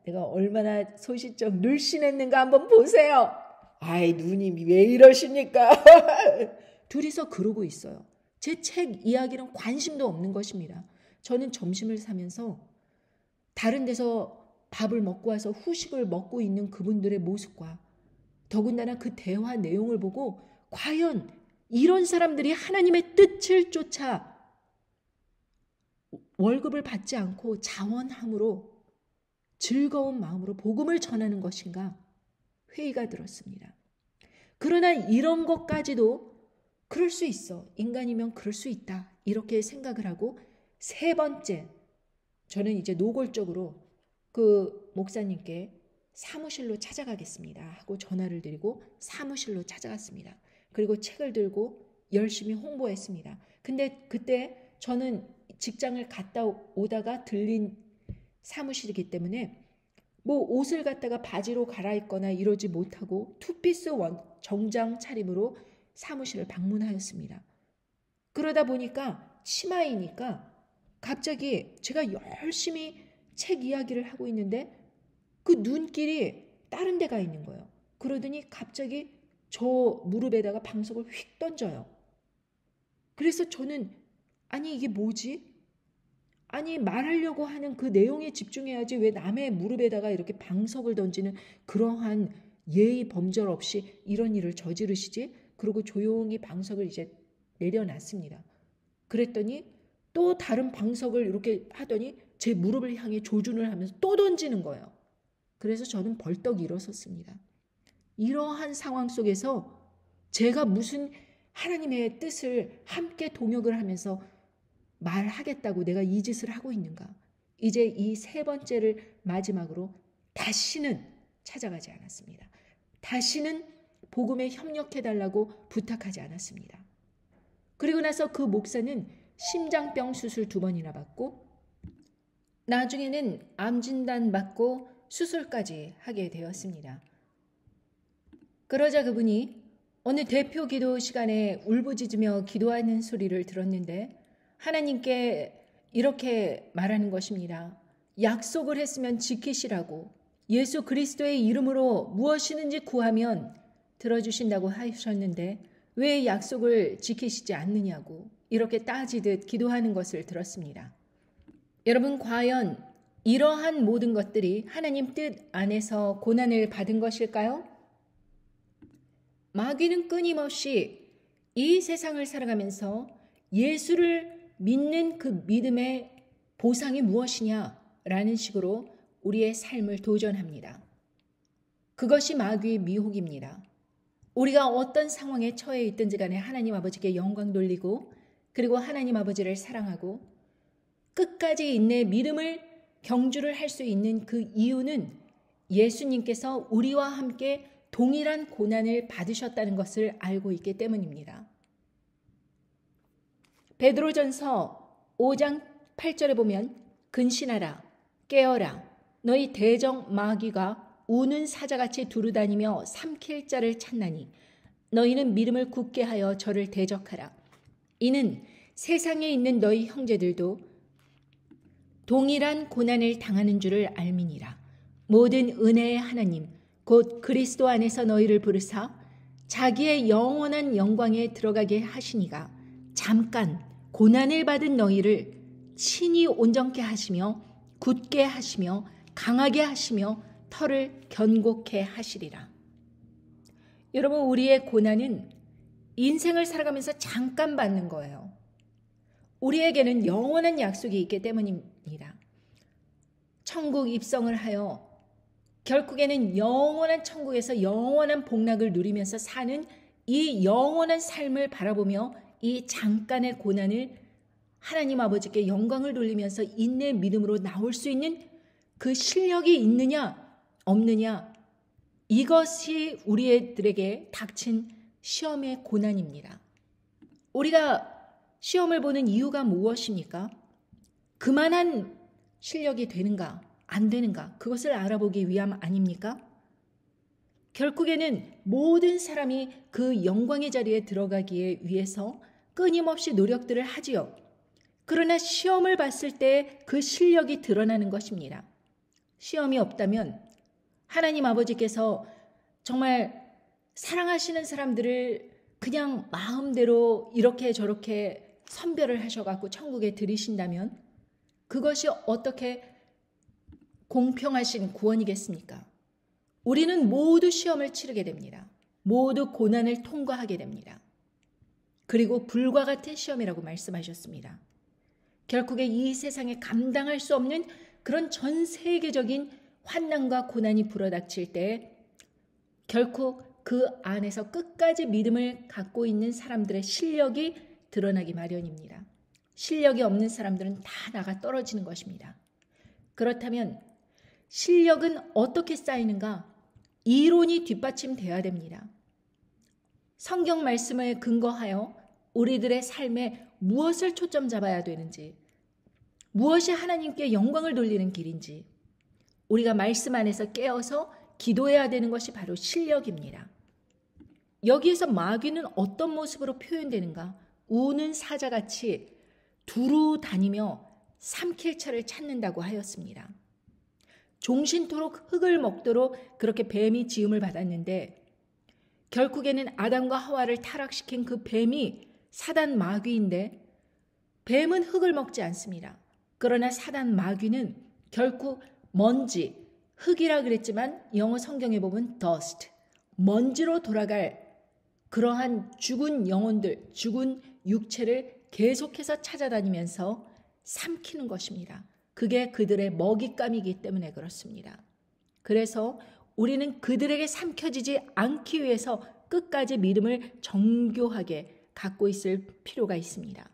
내가 얼마나 소시적 늘씬했는가 한번 보세요. 아이 누님이 왜 이러십니까? 둘이서 그러고 있어요. 제 책 이야기는 관심도 없는 것입니다. 저는 점심을 사면서 다른 데서 밥을 먹고 와서 후식을 먹고 있는 그분들의 모습과 더군다나 그 대화 내용을 보고 과연 이런 사람들이 하나님의 뜻을 쫓아 월급을 받지 않고 자원함으로 즐거운 마음으로 복음을 전하는 것인가 회의가 들었습니다. 그러나 이런 것까지도 그럴 수 있어. 인간이면 그럴 수 있다. 이렇게 생각을 하고 세 번째, 저는 이제 노골적으로 그 목사님께 사무실로 찾아가겠습니다 하고 전화를 드리고 사무실로 찾아갔습니다. 그리고 책을 들고 열심히 홍보했습니다. 근데 그때 저는 직장을 갔다 오다가 들린 사무실이기 때문에 뭐 옷을 갖다가 바지로 갈아입거나 이러지 못하고 투피스 정장 차림으로 사무실을 방문하였습니다. 그러다 보니까 치마이니까 갑자기 제가 열심히 책 이야기를 하고 있는데 그 눈길이 다른 데 가 있는 거예요. 그러더니 갑자기 저 무릎에다가 방석을 휙 던져요. 그래서 저는 아니 이게 뭐지? 아니 말하려고 하는 그 내용에 집중해야지 왜 남의 무릎에다가 이렇게 방석을 던지는 그러한 예의 범절 없이 이런 일을 저지르시지? 그리고 조용히 방석을 이제 내려놨습니다. 그랬더니 또 다른 방석을 이렇게 하더니 제 무릎을 향해 조준을 하면서 또 던지는 거예요. 그래서 저는 벌떡 일어섰습니다. 이러한 상황 속에서 제가 무슨 하나님의 뜻을 함께 동역을 하면서 말하겠다고 내가 이 짓을 하고 있는가? 이제 이 세 번째를 마지막으로 다시는 찾아가지 않았습니다. 다시는 복음에 협력해달라고 부탁하지 않았습니다. 그리고 나서 그 목사는 심장병 수술 2번이나 받고 나중에는 암 진단 받고 수술까지 하게 되었습니다. 그러자 그분이 어느 대표 기도 시간에 울부짖으며 기도하는 소리를 들었는데 하나님께 이렇게 말하는 것입니다. 약속을 했으면 지키시라고 예수 그리스도의 이름으로 무엇이든지 구하면 들어주신다고 하셨는데 왜 약속을 지키시지 않느냐고 이렇게 따지듯 기도하는 것을 들었습니다. 여러분 과연 이러한 모든 것들이 하나님 뜻 안에서 고난을 받은 것일까요? 마귀는 끊임없이 이 세상을 살아가면서 예수를 믿는 그 믿음의 보상이 무엇이냐라는 식으로 우리의 삶을 도전합니다. 그것이 마귀의 미혹입니다. 우리가 어떤 상황에 처해 있든지 간에 하나님 아버지께 영광 돌리고 그리고 하나님 아버지를 사랑하고 끝까지 인내 믿음을 경주를 할 수 있는 그 이유는 예수님께서 우리와 함께 동일한 고난을 받으셨다는 것을 알고 있기 때문입니다. 베드로전서 5장 8절에 보면 근신하라 깨어라 너희 대적 마귀가 우는 사자같이 두루다니며 삼킬 자를 찾나니 너희는 믿음을 굳게 하여 저를 대적하라. 이는 세상에 있는 너희 형제들도 동일한 고난을 당하는 줄을 알미니라. 모든 은혜의 하나님 곧 그리스도 안에서 너희를 부르사 자기의 영원한 영광에 들어가게 하시니가 잠깐 고난을 받은 너희를 친히 온전케 하시며 굳게 하시며 강하게 하시며 터를 견고케 하시리라. 여러분 우리의 고난은 인생을 살아가면서 잠깐 받는 거예요. 우리에게는 영원한 약속이 있기 때문입니다. 천국 입성을 하여 결국에는 영원한 천국에서 영원한 복락을 누리면서 사는 이 영원한 삶을 바라보며 이 잠깐의 고난을 하나님 아버지께 영광을 돌리면서 인내 믿음으로 나올 수 있는 그 실력이 있느냐 없느냐 이것이 우리들에게 닥친 시험의 고난입니다. 우리가 시험을 보는 이유가 무엇입니까? 그만한 실력이 되는가 안 되는가 그것을 알아보기 위함 아닙니까? 결국에는 모든 사람이 그 영광의 자리에 들어가기 위해서 끊임없이 노력들을 하지요. 그러나 시험을 봤을 때 그 실력이 드러나는 것입니다. 시험이 없다면 하나님 아버지께서 정말 사랑하시는 사람들을 그냥 마음대로 이렇게 저렇게 선별을 하셔갖고 천국에 들이신다면 그것이 어떻게 공평하신 구원이겠습니까? 우리는 모두 시험을 치르게 됩니다. 모두 고난을 통과하게 됩니다. 그리고 불과 같은 시험이라고 말씀하셨습니다. 결국에 이 세상에 감당할 수 없는 그런 전 세계적인 환난과 고난이 불어닥칠 때 결코 그 안에서 끝까지 믿음을 갖고 있는 사람들의 실력이 드러나기 마련입니다. 실력이 없는 사람들은 다 나가 떨어지는 것입니다. 그렇다면 실력은 어떻게 쌓이는가? 이론이 뒷받침돼야 됩니다. 성경 말씀에 근거하여 우리들의 삶에 무엇을 초점 잡아야 되는지, 무엇이 하나님께 영광을 돌리는 길인지, 우리가 말씀 안에서 깨어서 기도해야 되는 것이 바로 실력입니다. 여기에서 마귀는 어떤 모습으로 표현되는가? 우는 사자같이 두루 다니며 삼킬 차를 찾는다고 하였습니다. 종신토록 흙을 먹도록 그렇게 뱀이 지음을 받았는데 결국에는 아담과 하와를 타락시킨 그 뱀이 사단 마귀인데 뱀은 흙을 먹지 않습니다. 그러나 사단 마귀는 결국 먼지, 흙이라 그랬지만 영어 성경에 보면 dust, 먼지로 돌아갈 그러한 죽은 영혼들, 죽은 육체를 계속해서 찾아다니면서 삼키는 것입니다. 그게 그들의 먹잇감이기 때문에 그렇습니다. 그래서 우리는 그들에게 삼켜지지 않기 위해서 끝까지 믿음을 정교하게 갖고 있을 필요가 있습니다.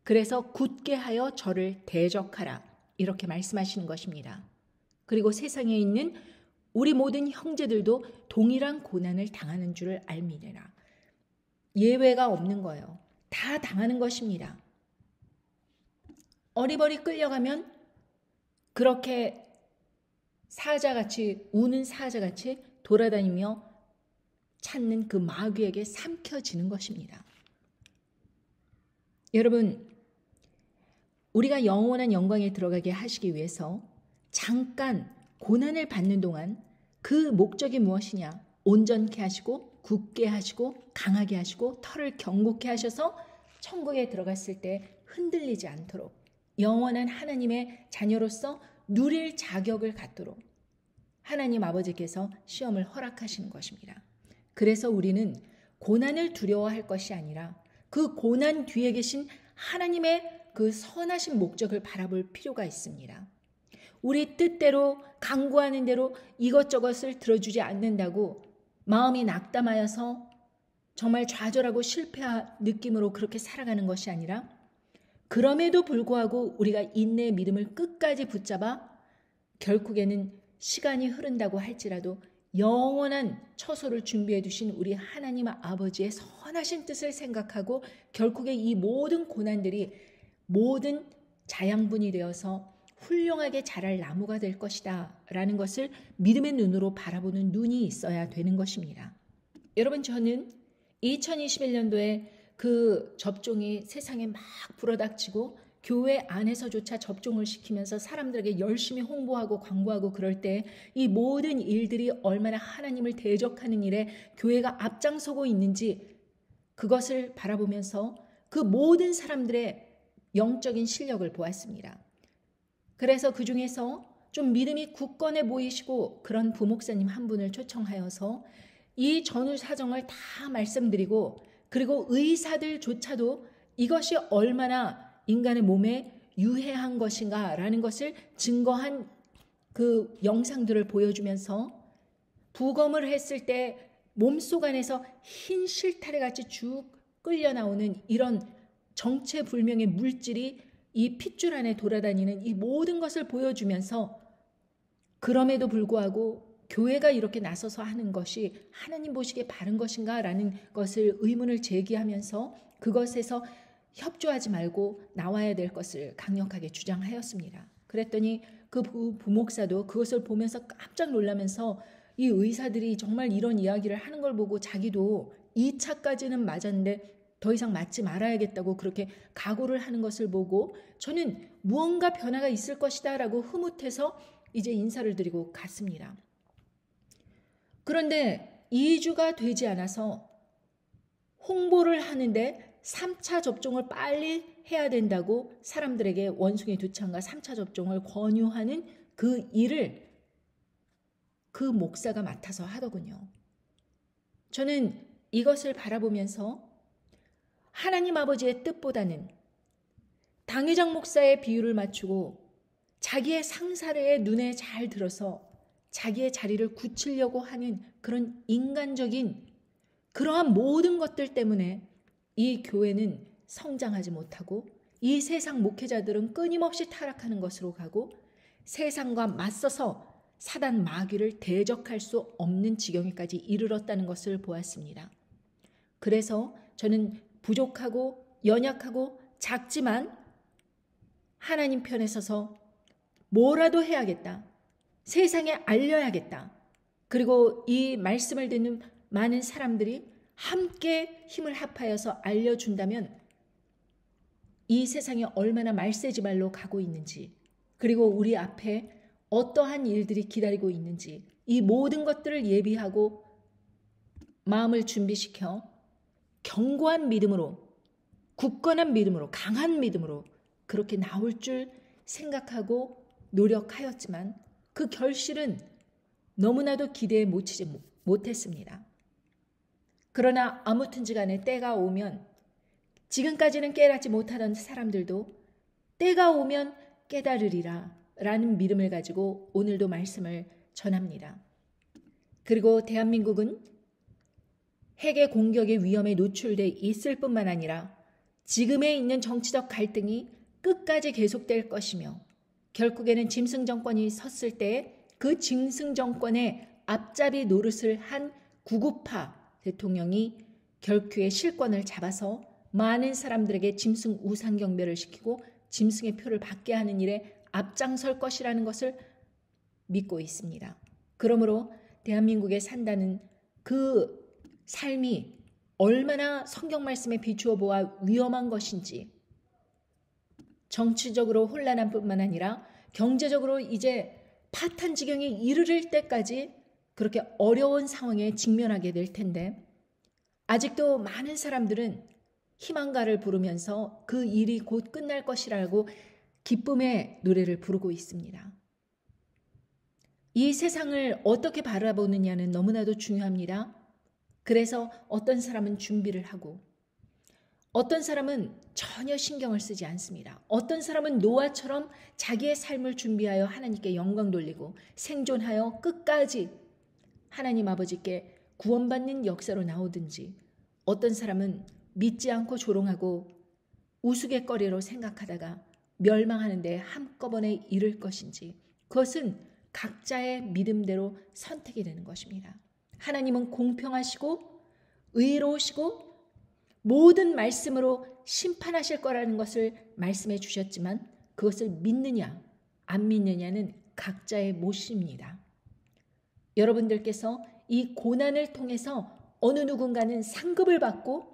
그래서 굳게 하여 저를 대적하라 이렇게 말씀하시는 것입니다. 그리고 세상에 있는 우리 모든 형제들도 동일한 고난을 당하는 줄을 알미래라. 예외가 없는 거예요. 다 당하는 것입니다. 어리버리 끌려가면 그렇게 사자같이 우는 사자같이 돌아다니며 찾는 그 마귀에게 삼켜지는 것입니다. 여러분, 우리가 영원한 영광에 들어가게 하시기 위해서 잠깐 고난을 받는 동안 그 목적이 무엇이냐? 온전케 하시고 굳게 하시고 강하게 하시고 털을 견고케 하셔서 천국에 들어갔을 때 흔들리지 않도록 영원한 하나님의 자녀로서 누릴 자격을 갖도록 하나님 아버지께서 시험을 허락하시는 것입니다. 그래서 우리는 고난을 두려워할 것이 아니라 그 고난 뒤에 계신 하나님의 그 선하신 목적을 바라볼 필요가 있습니다. 우리 뜻대로 강구하는 대로 이것저것을 들어주지 않는다고 마음이 낙담하여서 정말 좌절하고 실패한 느낌으로 그렇게 살아가는 것이 아니라 그럼에도 불구하고 우리가 인내의 믿음을 끝까지 붙잡아 결국에는 시간이 흐른다고 할지라도 영원한 처소를 준비해 두신 우리 하나님 아버지의 선하신 뜻을 생각하고 결국에 이 모든 고난들이 모든 자양분이 되어서 훌륭하게 자랄 나무가 될 것이다 라는 것을 믿음의 눈으로 바라보는 눈이 있어야 되는 것입니다. 여러분, 저는 2021년도에 그 접종이 세상에 막 불어닥치고 교회 안에서조차 접종을 시키면서 사람들에게 열심히 홍보하고 광고하고 그럴 때 이 모든 일들이 얼마나 하나님을 대적하는 일에 교회가 앞장서고 있는지 그것을 바라보면서 그 모든 사람들의 영적인 실력을 보았습니다. 그래서 그 중에서 좀 믿음이 굳건해 보이시고 그런 부목사님 한 분을 초청하여서 이 전후 사정을 다 말씀드리고 그리고 의사들조차도 이것이 얼마나 인간의 몸에 유해한 것인가 라는 것을 증거한 그 영상들을 보여주면서 부검을 했을 때 몸속 안에서 흰 실타래 같이 쭉 끌려 나오는 이런 정체불명의 물질이 이 핏줄 안에 돌아다니는 이 모든 것을 보여주면서 그럼에도 불구하고 교회가 이렇게 나서서 하는 것이 하나님 보시기에 바른 것인가 라는 것을 의문을 제기하면서 그것에서 협조하지 말고 나와야 될 것을 강력하게 주장하였습니다. 그랬더니 그 부목사도 그것을 보면서 깜짝 놀라면서 이 의사들이 정말 이런 이야기를 하는 걸 보고 자기도 2차까지는 맞았는데 더 이상 맞지 말아야겠다고 그렇게 각오를 하는 것을 보고 저는 무언가 변화가 있을 것이다 라고 흐뭇해서 이제 인사를 드리고 갔습니다. 그런데 2주가 되지 않아서 홍보를 하는데 3차 접종을 빨리 해야 된다고 사람들에게 원숭이 두창과 3차 접종을 권유하는 그 일을 그 목사가 맡아서 하더군요. 저는 이것을 바라보면서 하나님 아버지의 뜻보다는 당회장 목사의 비유를 맞추고 자기의 상사의 눈에 잘 들어서 자기의 자리를 굳히려고 하는 그런 인간적인 그러한 모든 것들 때문에 이 교회는 성장하지 못하고 이 세상 목회자들은 끊임없이 타락하는 것으로 가고 세상과 맞서서 사단 마귀를 대적할 수 없는 지경에까지 이르렀다는 것을 보았습니다. 그래서 저는 부족하고 연약하고 작지만 하나님 편에 서서 뭐라도 해야겠다. 세상에 알려야겠다. 그리고 이 말씀을 듣는 많은 사람들이 함께 힘을 합하여서 알려준다면 이 세상이 얼마나 말세지발로 가고 있는지, 그리고 우리 앞에 어떠한 일들이 기다리고 있는지, 이 모든 것들을 예비하고 마음을 준비시켜 견고한 믿음으로, 굳건한 믿음으로, 강한 믿음으로 그렇게 나올 줄 생각하고 노력하였지만 그 결실은 너무나도 기대에 미치지 못했습니다. 그러나 아무튼지 간에 때가 오면, 지금까지는 깨닫지 못하던 사람들도 때가 오면 깨달으리라 라는 믿음을 가지고 오늘도 말씀을 전합니다. 그리고 대한민국은 핵의 공격의 위험에 노출돼 있을 뿐만 아니라 지금에 있는 정치적 갈등이 끝까지 계속될 것이며 결국에는 짐승 정권이 섰을 때 그 짐승 정권의 앞잡이 노릇을 한 구구파 대통령이 결국에 실권을 잡아서 많은 사람들에게 짐승 우상 경배를 시키고 짐승의 표를 받게 하는 일에 앞장설 것이라는 것을 믿고 있습니다. 그러므로 대한민국에 산다는 그 삶이 얼마나 성경 말씀에 비추어 보아 위험한 것인지, 정치적으로 혼란한 뿐만 아니라 경제적으로 이제 파탄 지경에 이르를 때까지 그렇게 어려운 상황에 직면하게 될 텐데 아직도 많은 사람들은 희망가를 부르면서 그 일이 곧 끝날 것이라고 기쁨의 노래를 부르고 있습니다. 이 세상을 어떻게 바라보느냐는 너무나도 중요합니다. 그래서 어떤 사람은 준비를 하고 어떤 사람은 전혀 신경을 쓰지 않습니다. 어떤 사람은 노아처럼 자기의 삶을 준비하여 하나님께 영광 돌리고 생존하여 끝까지 하나님 아버지께 구원받는 역사로 나오든지, 어떤 사람은 믿지 않고 조롱하고 우스갯거리로 생각하다가 멸망하는 데 한꺼번에 이를 것인지, 그것은 각자의 믿음대로 선택이 되는 것입니다. 하나님은 공평하시고 의로우시고 모든 말씀으로 심판하실 거라는 것을 말씀해 주셨지만 그것을 믿느냐 안 믿느냐는 각자의 몫입니다. 여러분들께서 이 고난을 통해서 어느 누군가는 상급을 받고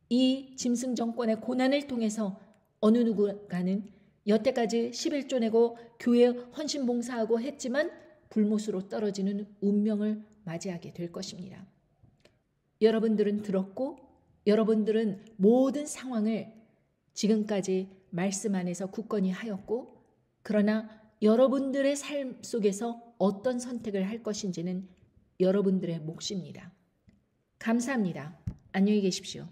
이 짐승 정권의 고난을 통해서 어느 누군가는 여태까지 11조 내고 교회 헌신 봉사하고 했지만 불못으로 떨어지는 운명을 맞이하게 될 것입니다. 여러분들은 들었고 여러분들은 모든 상황을 지금까지 말씀 안에서 굳건히 하였고, 그러나 여러분들의 삶 속에서 어떤 선택을 할 것인지는 여러분들의 몫입니다. 감사합니다. 안녕히 계십시오.